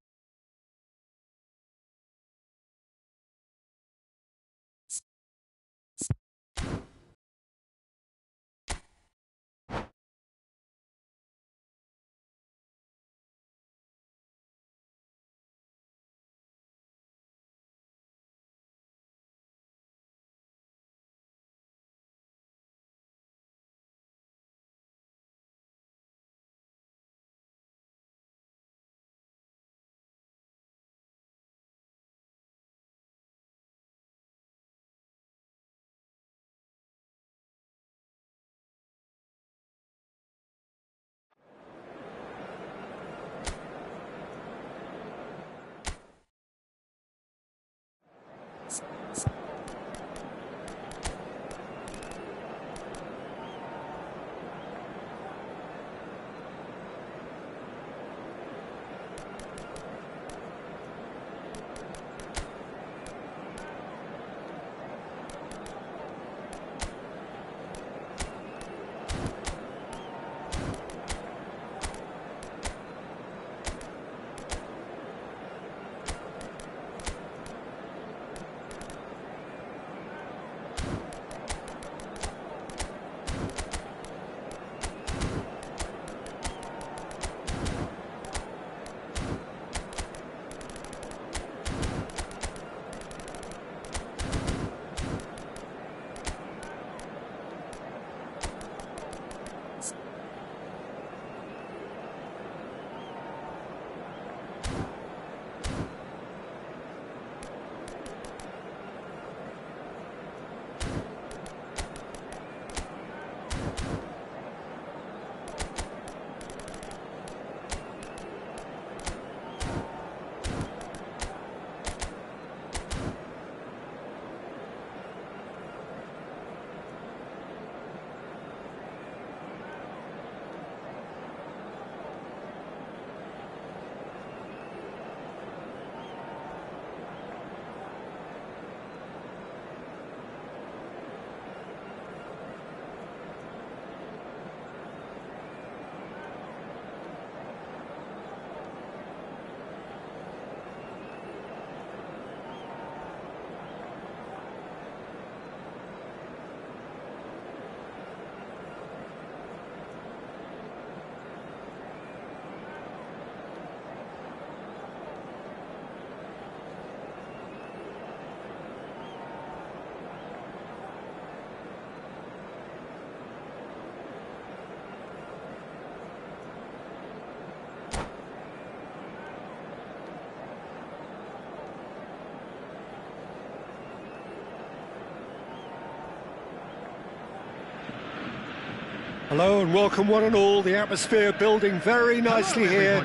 Hello and welcome one and all. The atmosphere building very nicely here.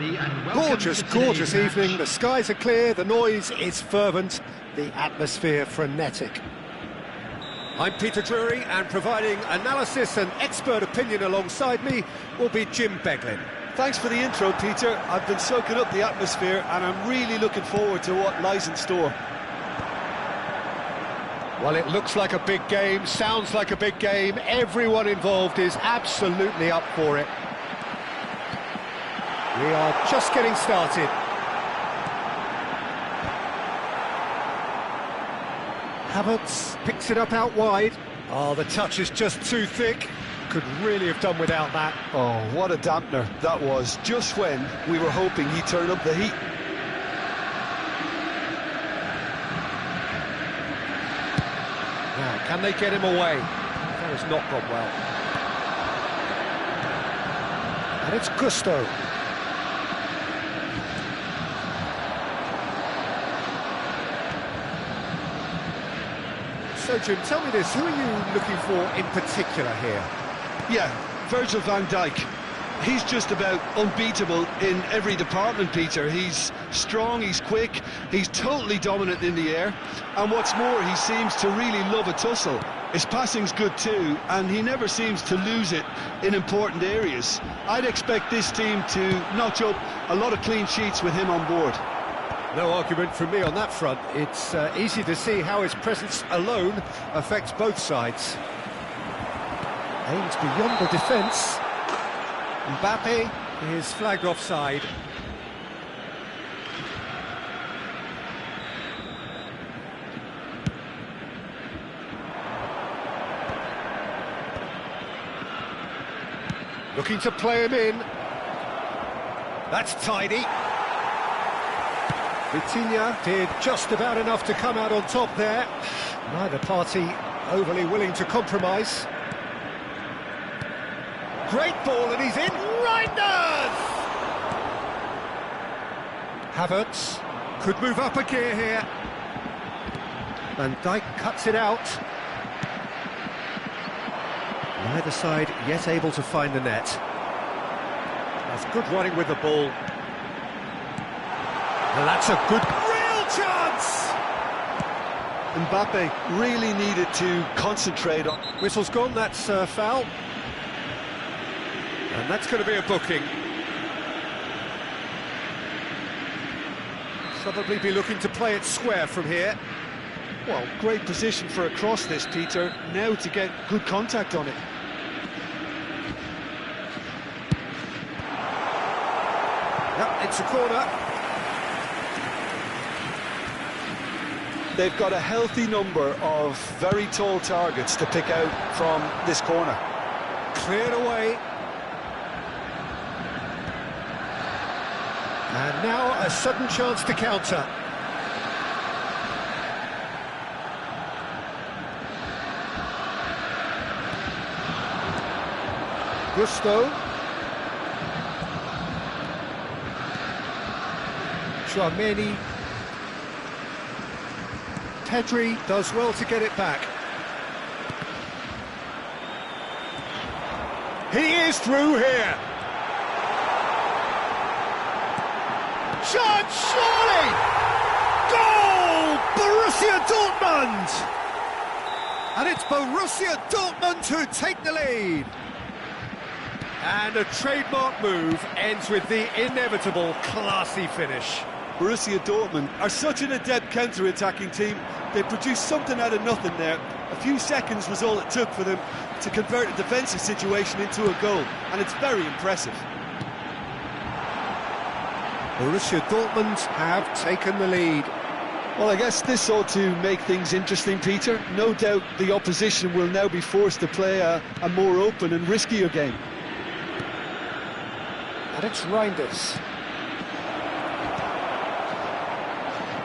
Gorgeous, gorgeous evening. The skies are clear, the noise is fervent, the atmosphere frenetic. I'm Peter Drury, and providing analysis and expert opinion alongside me will be Jim Beglin. Thanks for the intro, Peter. I've been soaking up the atmosphere and I'm really looking forward to what lies in store. Well, it looks like a big game, sounds like a big game. Everyone involved is absolutely up for it. We are just getting started. Havertz picks it up out wide. Oh, the touch is just too thick. Could really have done without that. Oh, what a dampener that was, just when we were hoping he'd turn up the heat. Now, can they get him away? That has not gone well. And it's Gusto. So, Jim, tell me this, who are you looking for in particular here? Yeah, Virgil van Dijk. He's just about unbeatable in every department, Peter. He's strong, he's quick, he's totally dominant in the air. And what's more, he seems to really love a tussle. His passing's good too, and he never seems to lose it in important areas. I'd expect this team to notch up a lot of clean sheets with him on board. No argument from me on that front. It's easy to see how his presence alone affects both sides. Aims beyond the defence. Mbappe is flagged offside. Looking to play him in. That's tidy. Vitinha did just about enough to come out on top there. Neither party overly willing to compromise. Great ball, and he's in. Reinders! Havertz could move up a gear here. Van Dijk cuts it out. Neither side yet able to find the net. That's good running with the ball. And that's a good, real chance! Mbappe really needed to concentrate on... Whistle's gone, that's foul. And that's going to be a booking. Probably be looking to play it square from here. Well, great position for a cross this, Peter. Now to get good contact on it. Yep, it's a corner. They've got a healthy number of very tall targets to pick out from this corner. Cleared away. And now a sudden chance to counter. Gusto. Tchouaméni. Pedri does well to get it back. He is through here. Chance, surely! Goal! Borussia Dortmund! And it's Borussia Dortmund who take the lead. And a trademark move ends with the inevitable classy finish. Borussia Dortmund are such an adept counter-attacking team. They produced something out of nothing there. A few seconds was all it took for them to convert a defensive situation into a goal, and it's very impressive. Borussia Dortmund have taken the lead. Well, I guess this ought to make things interesting, Peter. No doubt the opposition will now be forced to play a more open and riskier game. And it's Reinders.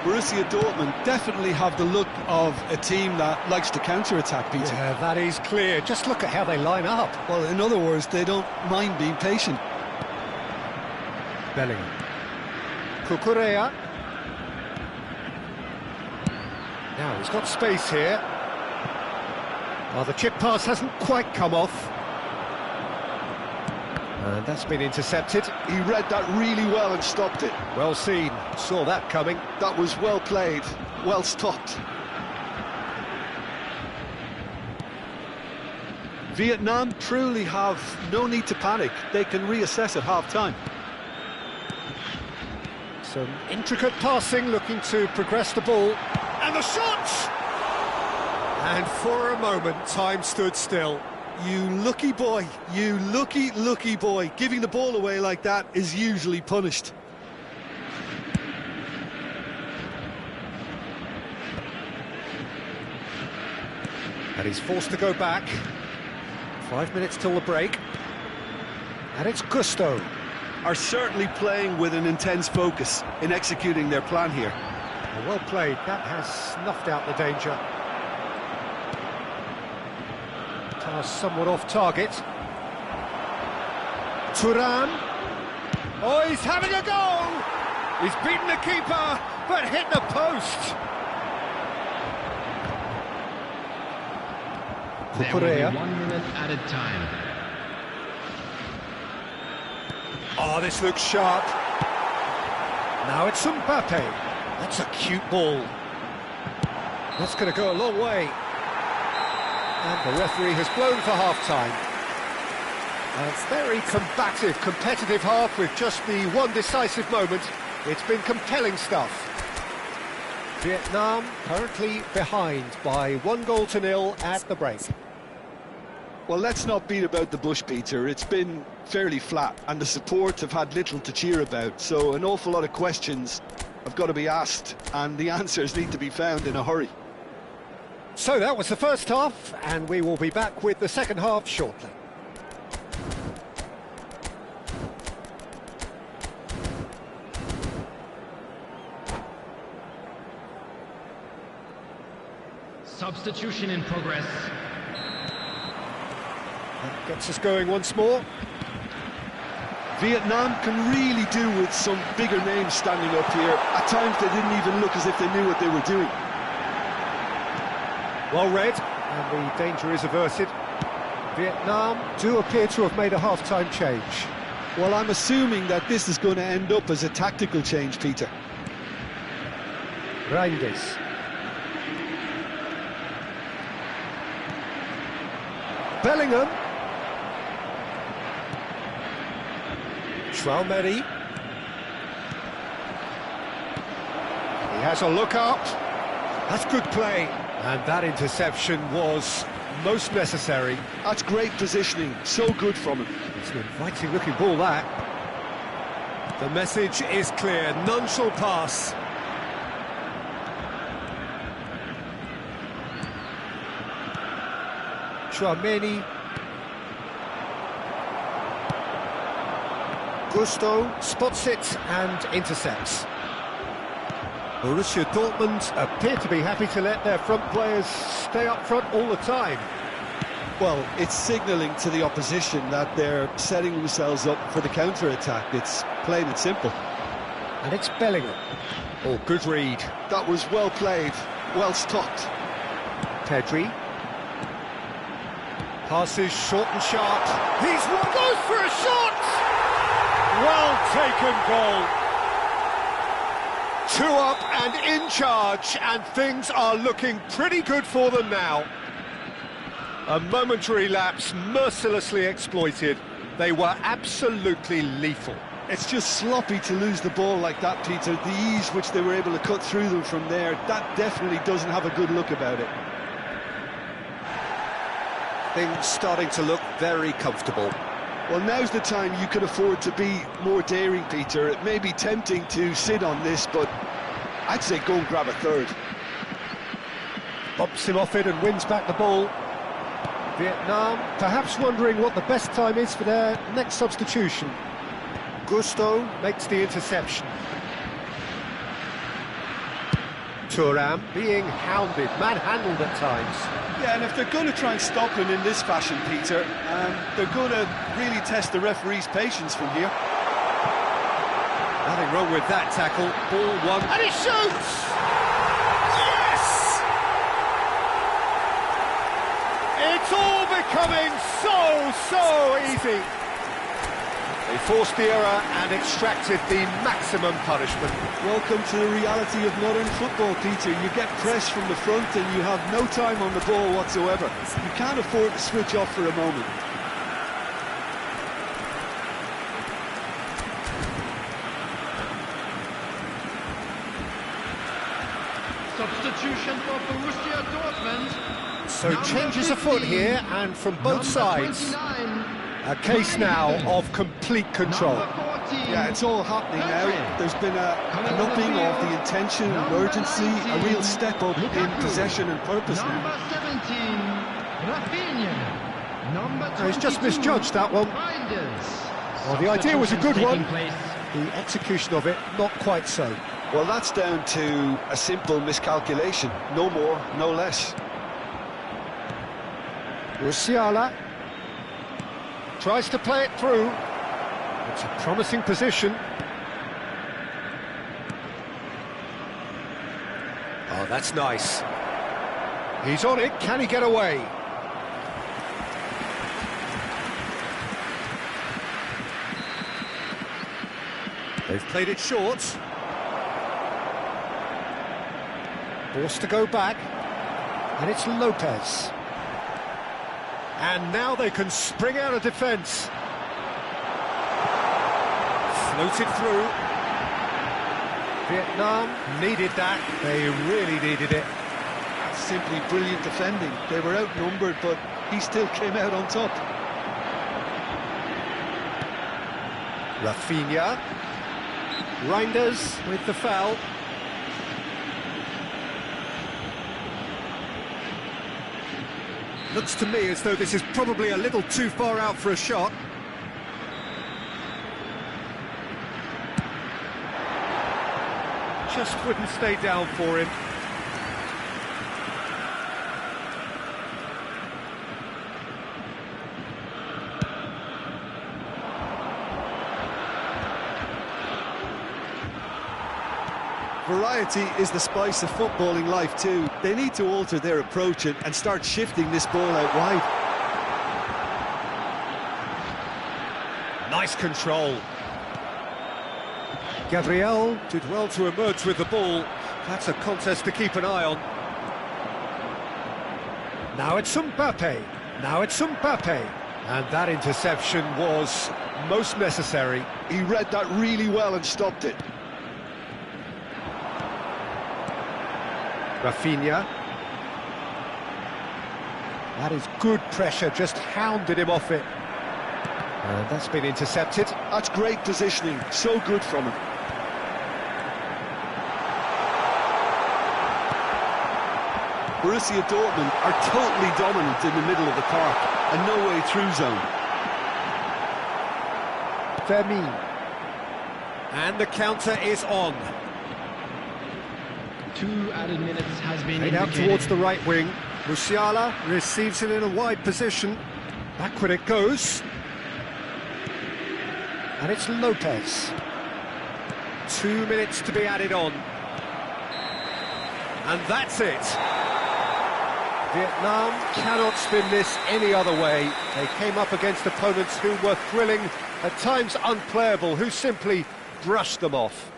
Borussia Dortmund definitely have the look of a team that likes to counter-attack, Peter. Yeah, that is clear. Just look at how they line up. Well, in other words, they don't mind being patient. Bellingham. Cucurella. Now he's got space here. Well, the chip pass hasn't quite come off. And that's been intercepted. He read that really well and stopped it. Well seen. Saw that coming. That was well played, well stopped. Vietnam truly have no need to panic. They can reassess at half-time. Some intricate passing, looking to progress the ball. And the shot! And for a moment, time stood still. You lucky boy, you lucky boy. Giving the ball away like that is usually punished. And he's forced to go back. 5 minutes till the break. And it's Gusto. Are certainly playing with an intense focus in executing their plan here. Well played, that has snuffed out the danger. Pass somewhat off target. Thuram. Oh, he's having a go! He's beaten the keeper, but hit the post. There will Correa. be 1 minute added time. Oh, this looks sharp. Now it's Mbappe. That's a cute ball. That's going to go a long way. And the referee has blown for half-time. A very combative, competitive half with just the one decisive moment. It's been compelling stuff. Vietnam currently behind by 1-0 at the break. Well, let's not beat about the bush, Peter. It's been fairly flat, and the support have had little to cheer about, so an awful lot of questions have got to be asked, and the answers need to be found in a hurry. So that was the first half, and we will be back with the second half shortly. Substitution in progress. That gets us going once more. Vietnam can really do with some bigger names standing up here. At times they didn't even look as if they knew what they were doing. Well read, and the danger is averted. Vietnam do appear to have made a half-time change. Well, I'm assuming that this is going to end up as a tactical change, Peter. Reinders. Bellingham. Traoré. He has a look up. That's good play. And that interception was most necessary. That's great positioning, so good from him. It's an inviting looking ball, that. The message is clear, none shall pass. Chouameni. Gusto spots it and intercepts. Borussia Dortmund appear to be happy to let their front players stay up front all the time. Well, it's signalling to the opposition that they're setting themselves up for the counter-attack. It's plain and simple. And it's Bellingham. Oh, good read. That was well played, well stopped. Pedri. Passes short and sharp. He's goes for a shot! Well taken goal. 2 up and in charge, and things are looking pretty good for them now. A momentary lapse mercilessly exploited. They were absolutely lethal. It's just sloppy to lose the ball like that, Peter. The ease which they were able to cut through them from there, that definitely doesn't have a good look about it. Things starting to look very comfortable. Well, now's the time you can afford to be more daring, Peter. It may be tempting to sit on this, but I'd say go and grab a third. Bumps him off it and wins back the ball. Vietnam perhaps wondering what the best time is for their next substitution. Gusto makes the interception. Thuram being hounded, manhandled at times. Yeah, and if they're going to try and stop him in this fashion, Peter, they're going to really test the referee's patience from here. Nothing wrong with that tackle. Ball one. And he shoots! Yes! It's all becoming so easy. They forced the error and extracted the maximum punishment. Welcome to the reality of modern football, Peter. You get pressed from the front and you have no time on the ball whatsoever. You can't afford to switch off for a moment. Substitution for Borussia Dortmund. So changes afoot here, and from both sides. A case now of complete control. Yeah, it's all happening now. There's been an upping of the intention and urgency, a real step up in possession and purpose now. Number 17. Rafinha. Number 22. He's just misjudged that one. Reinders. Well, the idea was a good Substitutions one. taking place. The execution of it, not quite so. Well, that's down to a simple miscalculation. No more, no less. Musiala tries to play it through. It's a promising position. Oh, that's nice. He's on it. Can he get away? They've played it short. Forced to go back. And it's Lopez. And now they can spring out of defence. Floated through. Vietnam needed that. They really needed it. That's simply brilliant defending. They were outnumbered, but he still came out on top. Rafinha. Reinders with the foul. Looks to me as though this is probably a little too far out for a shot. Just wouldn't stay down for him. Variety is the spice of footballing life too. They need to alter their approach and start shifting this ball out wide. Nice control. Gabriel did well to emerge with the ball. That's a contest to keep an eye on. Now it's Mbappe. Now it's Mbappe. And that interception was most necessary. He read that really well and stopped it. Rafinha. That is good pressure, just hounded him off it. And that's been intercepted. That's great positioning, so good from him. Borussia Dortmund are totally dominant in the middle of the park and no way through zone. Fermin. And the counter is on. 2 added minutes has been Played out indicated. towards the right wing. Musiala receives it in a wide position. Backward it goes. And it's Lopez. 2 minutes to be added on. And that's it. Vietnam cannot spin this any other way. They came up against opponents who were thrilling, at times unplayable, who simply brushed them off.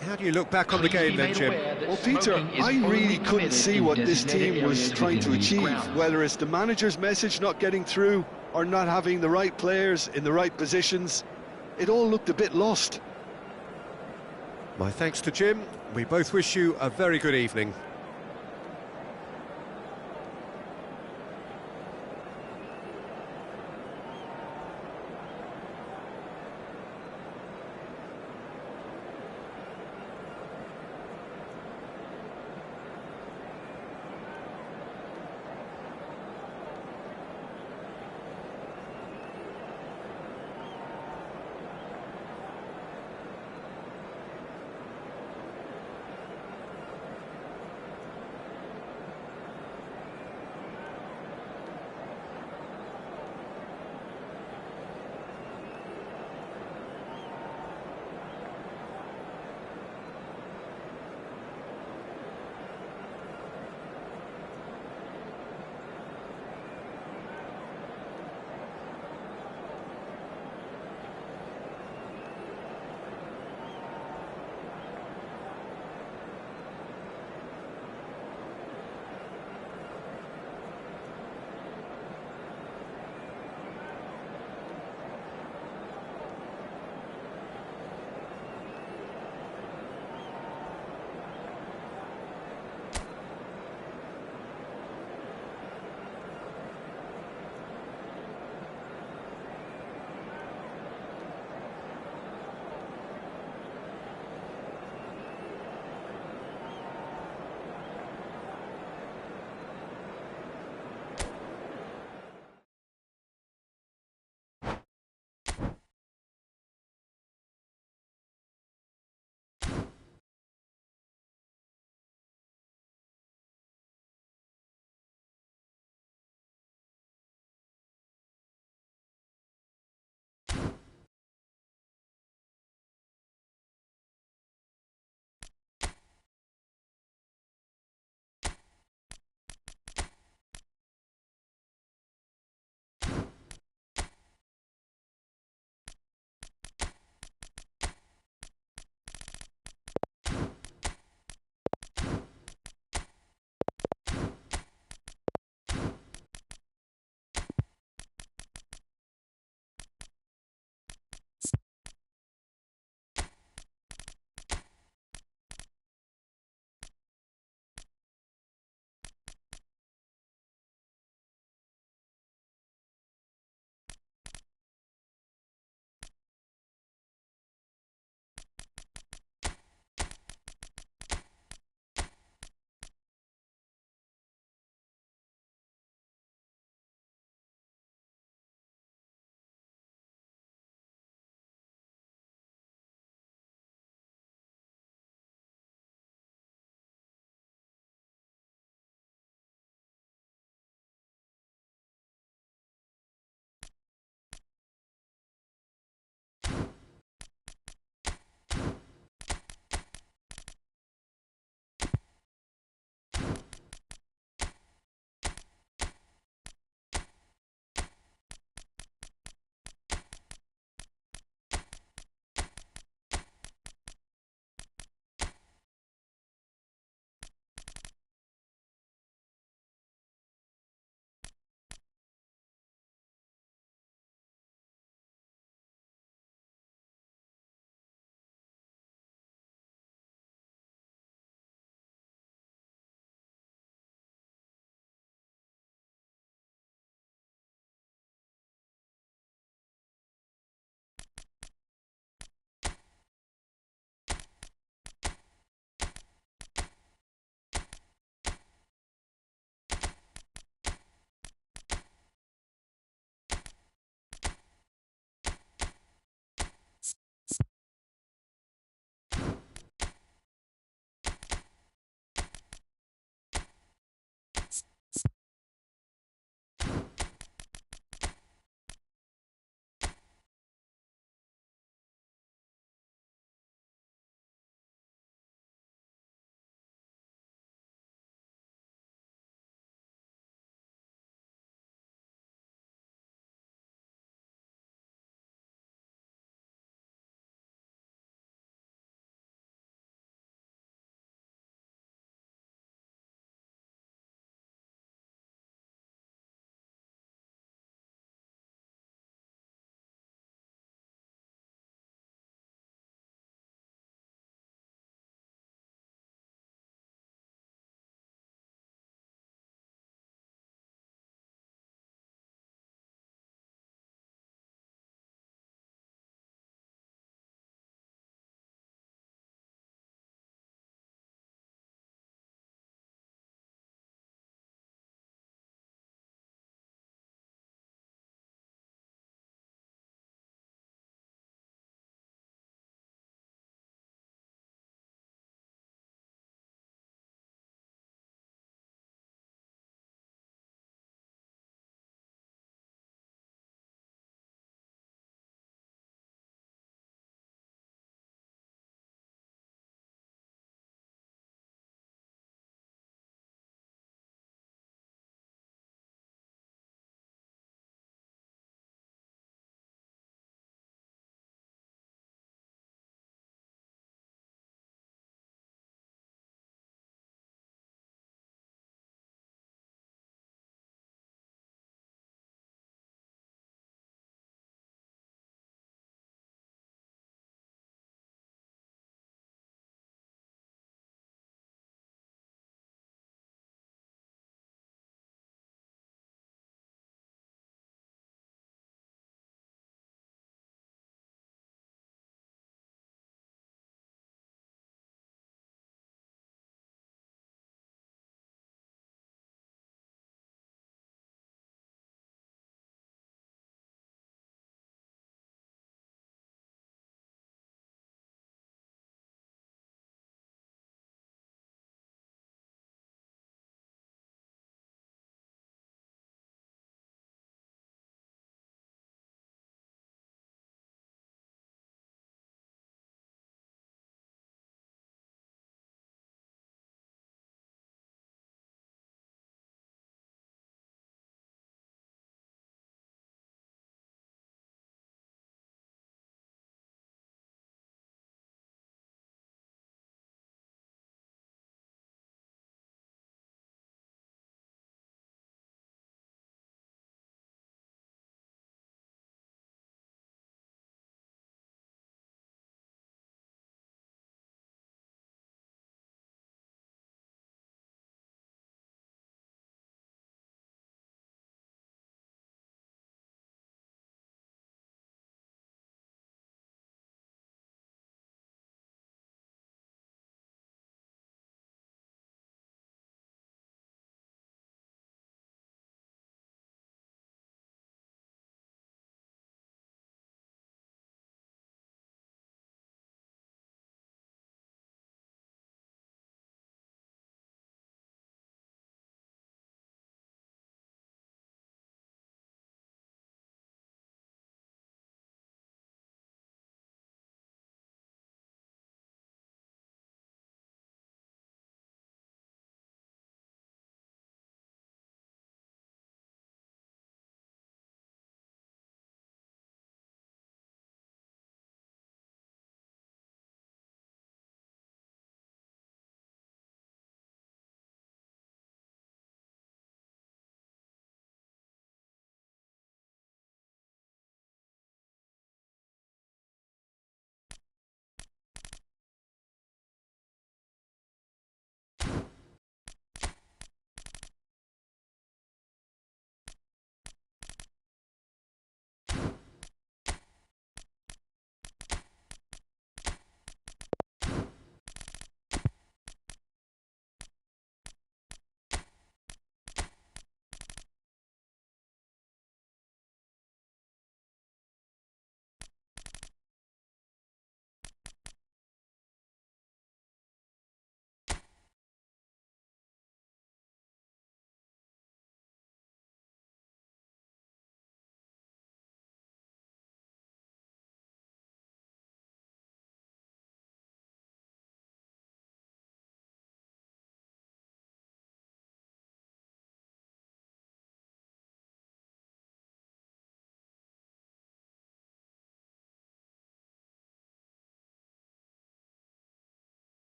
How do you look back on the game then, Jim? Well, Peter, I really couldn't see what this team was trying to achieve, whether it's the manager's message not getting through or not having the right players in the right positions. It all looked a bit lost. My thanks to Jim. We both wish you a very good evening.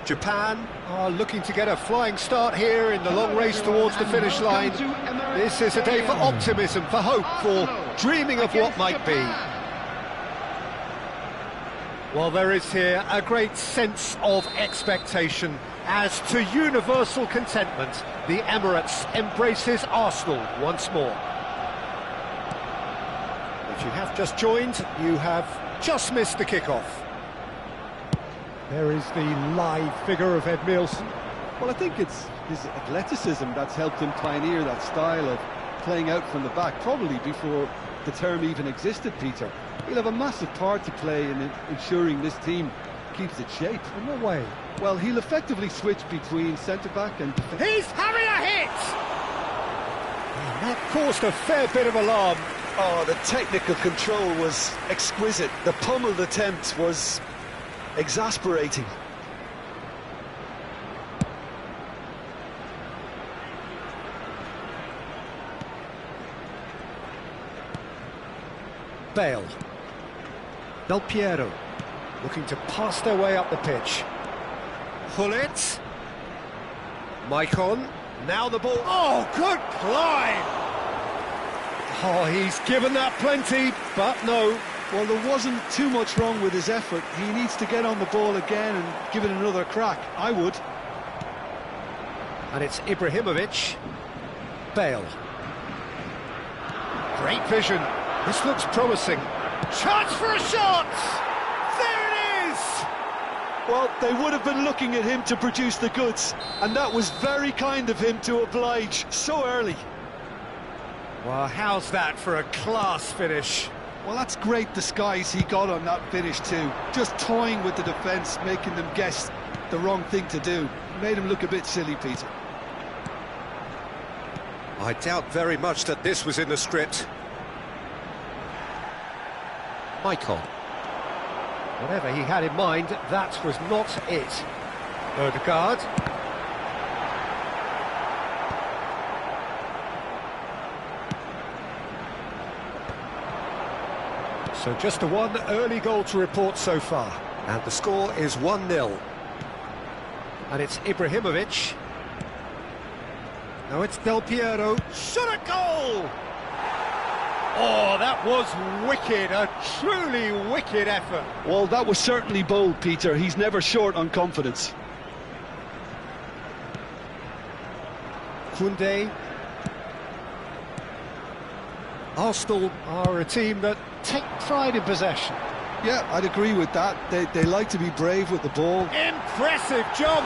Japan are looking to get a flying start here in the long race towards the finish line. This is a day for optimism, for hope, for dreaming of what might be. Well, there is here a great sense of expectation. As to universal contentment, the Emirates embraces Arsenal once more. If you have just joined, you have just missed the kickoff. There is the live figure of Ed Milson. Well, I think it's his athleticism that's helped him pioneer that style of playing out from the back, probably before the term even existed, Peter. He'll have a massive part to play in ensuring this team keeps its shape. In what way? Well, he'll effectively switch between centre-back and defence. He's having a hit! And that caused a fair bit of alarm. Oh, the technical control was exquisite. The pummeled attempt was exasperating. Bale. Del Piero looking to pass their way up the pitch. Gullit. Maicon. Now the ball. Oh, good climb! Oh, he's given that plenty, but no. Well, there wasn't too much wrong with his effort. He needs to get on the ball again and give it another crack. I would. And it's Ibrahimovic. Bale. Great vision. This looks promising. Chance for a shot! There it is! Well, they would have been looking at him to produce the goods, and that was very kind of him to oblige so early. Well, how's that for a class finish? Well, that's great disguise he got on that finish too. Just toying with the defence, making them guess the wrong thing to do. Made him look a bit silly, Peter. I doubt very much that this was in the script. Maicon. Whatever he had in mind, that was not it. Odegaard. So just the one early goal to report so far. And the score is 1-0. And it's Ibrahimovic. Now it's Del Piero. Shot a goal! Oh, that was wicked, a truly wicked effort. Well, that was certainly bold, Peter. He's never short on confidence. Koundé. Arsenal are a team that take pride in possession. Yeah, I'd agree with that. They like to be brave with the ball. Impressive jump!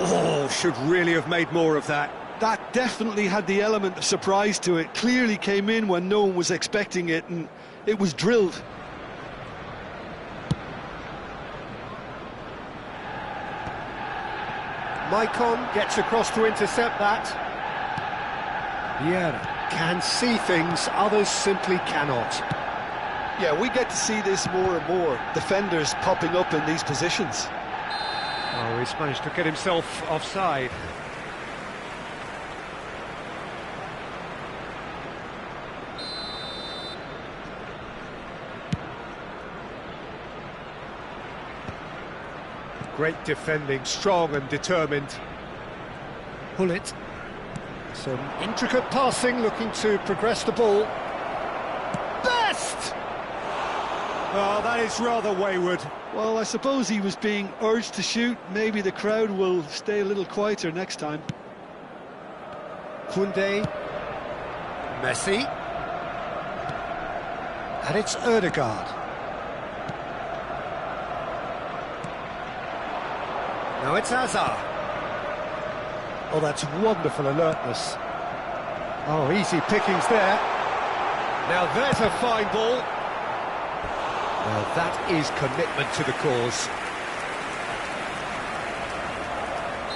Oh, should really have made more of that. That definitely had the element of surprise to it. Clearly came in when no one was expecting it, and it was drilled. Maicon gets across to intercept that. Vieira can see things others simply cannot. Yeah, we get to see this more and more. Defenders popping up in these positions. Oh, he's managed to get himself offside. Great defending, strong and determined. Gullit. Some intricate passing, looking to progress the ball. Best! Oh, that is rather wayward. Well, I suppose he was being urged to shoot. Maybe the crowd will stay a little quieter next time. Koundé. Messi. And it's Odegaard. Now it's Hazard. Oh, that's wonderful alertness. Oh, easy pickings there. Now there's a fine ball. Well, that is commitment to the cause.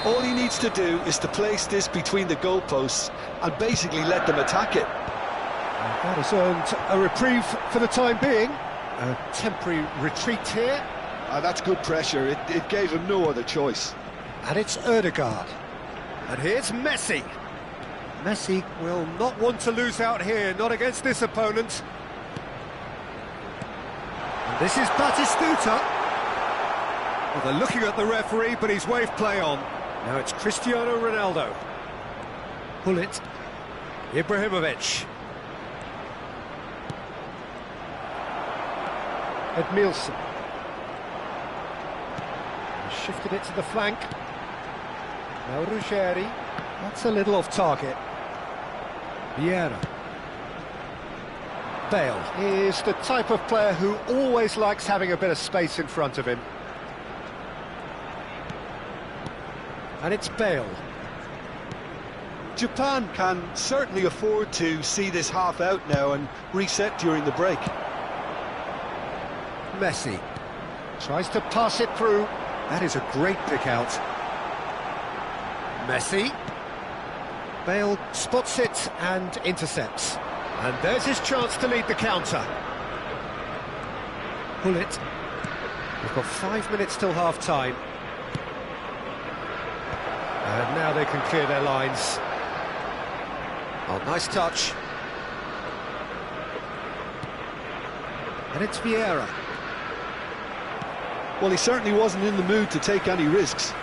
All he needs to do is to place this between the goalposts and basically let them attack it. And that has earned a reprieve for the time being. A temporary retreat here. That's good pressure. It gave him no other choice. And it's Odegaard. And here's Messi. Messi will not want to lose out here, not against this opponent. And this is Batistuta. Well, they're looking at the referee, but he's waved play on. Now it's Cristiano Ronaldo. Gullit. Ibrahimovic. Edmilson. Shifted it to the flank. Now Ruggeri. That's a little off target. Vieira. Bale is the type of player who always likes having a bit of space in front of him. And it's Bale. Japan can certainly afford to see this half out now and reset during the break. Messi tries to pass it through. That is a great pick out. Messi. Bale spots it and intercepts. And there's his chance to lead the counter. Gullit. We've got 5 minutes till half-time. And now they can clear their lines. Oh, nice touch. And it's Vieira. Well, he certainly wasn't in the mood to take any risks.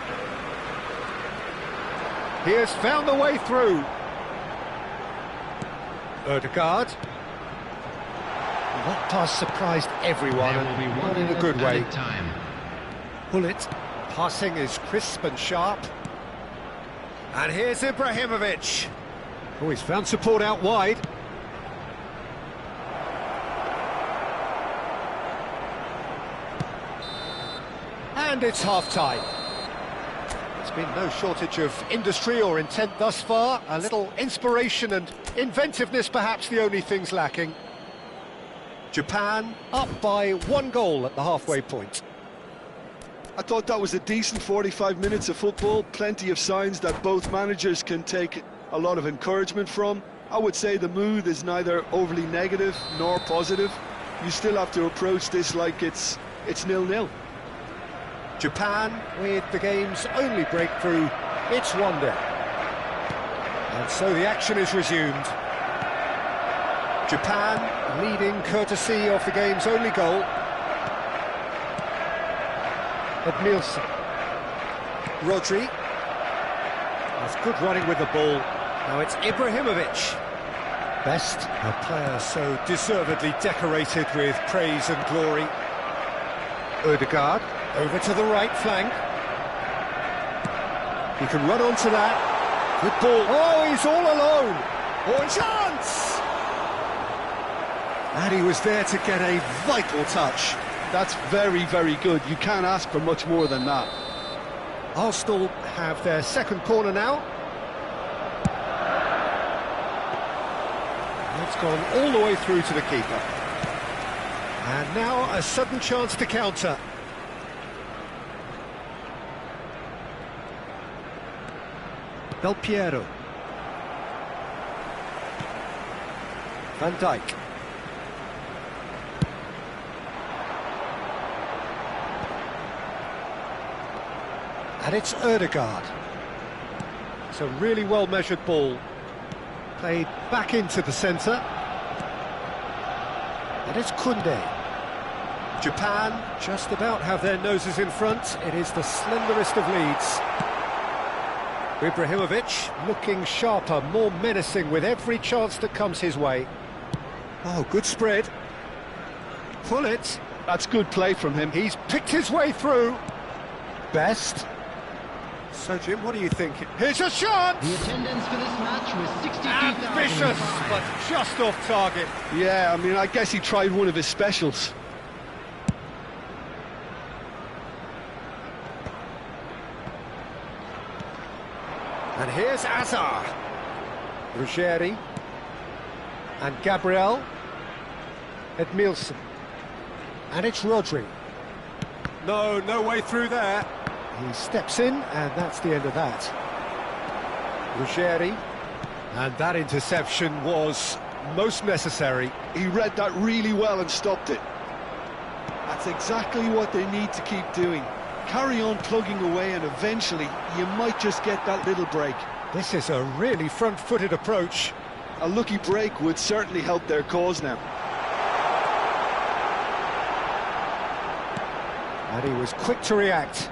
He has found the way through. Ødegaard. That pass surprised everyone, There will be and one not in a minute good way. added time. Gullit. Passing is crisp and sharp. And here's Ibrahimovic. Oh, he's found support out wide. And it's half-time. There's been no shortage of industry or intent thus far. A little inspiration and inventiveness, perhaps the only things lacking. Japan up by 1 goal at the halfway point. I thought that was a decent 45 minutes of football, plenty of signs that both managers can take a lot of encouragement from. I would say the mood is neither overly negative nor positive. You still have to approach this like it's 0-0. Japan with the game's only breakthrough, it's 1-0. And so the action is resumed. Japan leading courtesy of the game's only goal. Edmilson. Rodri. That's good running with the ball. Now it's Ibrahimovic. Best, a player so deservedly decorated with praise and glory. Ødegaard. Over to the right flank. He can run onto that. Good ball. Oh, he's all alone. Oh, chance! And he was there to get a vital touch. That's very, very good. You can't ask for much more than that. Arsenal have their second corner now. It's gone all the way through to the keeper. And now a sudden chance to counter. Del Piero. Van Dijk. And it's Ødegaard. It's a really well-measured ball. Played back into the centre. And it's Koundé. Japan just about have their noses in front. It is the slenderest of leads. Ibrahimovic looking sharper, more menacing with every chance that comes his way. Oh, good spread. Pull it. That's good play from him. He's picked his way through. Best. So, Jim, what do you think? Here's a chance! The attendance for this match was 62,000. Ambitious, but just off target. Yeah, I mean, I guess he tried one of his specials. And here's Azar. Ruggeri. And Gabriel. Edmilson. And it's Rodri. No way through there. He steps in, and that's the end of that. Ruggeri. And that interception was most necessary. He read that really well and stopped it. That's exactly what they need to keep doing. Carry on plugging away, and eventually you might just get that little break. This is a really front-footed approach. A lucky break would certainly help their cause now. And he was quick to react.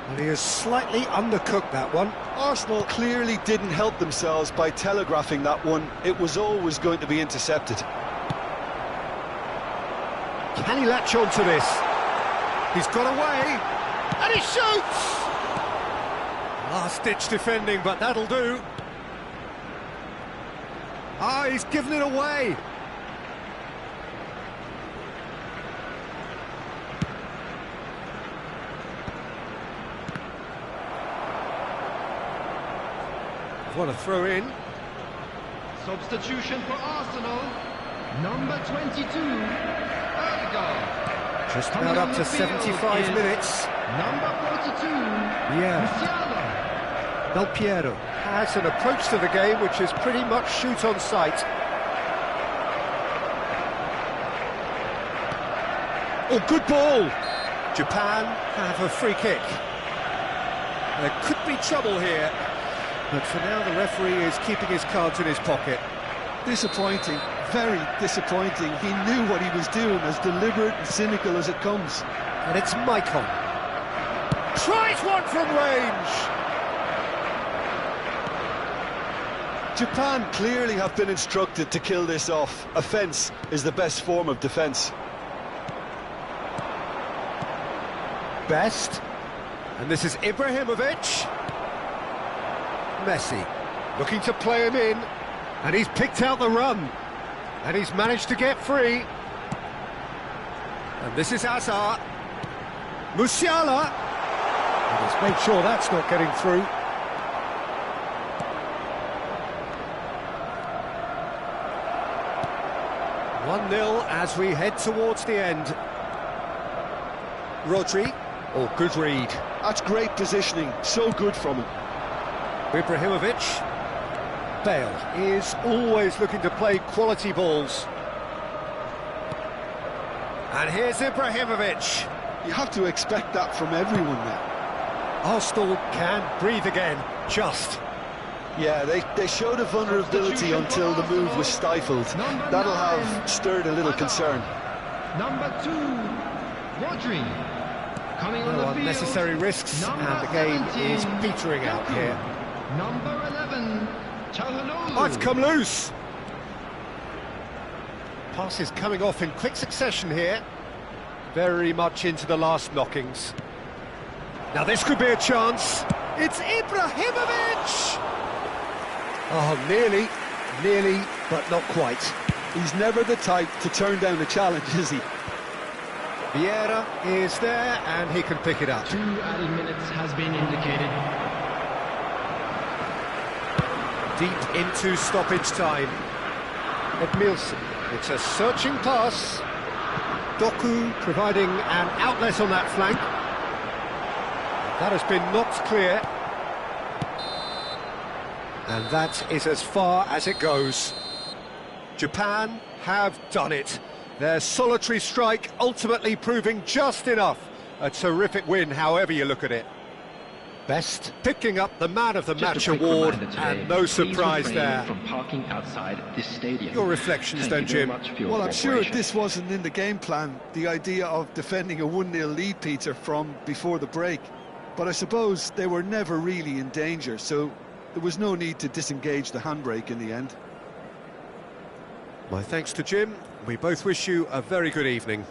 And he has slightly undercooked that one. Arsenal clearly didn't help themselves by telegraphing that one. It was always going to be intercepted. Can he latch on to this? He's got away, and he shoots! Last-ditch defending, but that'll do. Ah, he's given it away. What a throw in. Substitution for Arsenal. Number 22, Odegaard. Just Coming about on up the to field 75 is minutes. Number 42, Yeah. Musiala. Del Piero has an approach to the game which is pretty much shoot on sight. Oh, good ball! Japan have a free kick. There could be trouble here, but for now the referee is keeping his cards in his pocket. Disappointing, very disappointing. He knew what he was doing, as deliberate and cynical as it comes. And it's Maicon. Tries one from range! Japan clearly have been instructed to kill this off. Offence is the best form of defence. Best. And this is Ibrahimovic. Messi looking to play him in, and he's picked out the run, and he's managed to get free. And this is Hazard. Musiala, and he's made sure that's not getting through. One-nil as we head towards the end. Rodri, oh, good read. That's great positioning, so good from him. Ibrahimovic. Bale is always looking to play quality balls. And here's Ibrahimovic. You have to expect that from everyone now. Arsenal can breathe again, just. Yeah, they showed a vulnerability until the move was stifled. That'll have stirred a little concern. Number 2, Rodri. Coming on No the field. unnecessary risks, Number and the game 17, is petering out Doku. here. Number 11, Çalhanoğlu. Oh, it's come loose! Passes coming off in quick succession here. Very much into the last knockings. Now this could be a chance. It's Ibrahimovic! Oh, nearly, but not quite. He's never the type to turn down a challenge, is he? Vieira is there, and he can pick it up. 2 added minutes has been indicated. Deep into stoppage time. Edmilson, it's a searching pass. Doku providing an outlet on that flank. That has been knocked clear. And that is as far as it goes. Japan have done it. Their solitary strike ultimately proving just enough. A terrific win, however you look at it. Best picking up the Man of the Match award, and no surprise there. From parking outside this stadium. Your reflections then, Jim? Well, I'm sure this wasn't in the game plan, the idea of defending a 1-0 lead, Peter, from before the break. But I suppose they were never really in danger, so there was no need to disengage the handbrake in the end. My thanks to Jim. We both wish you a very good evening.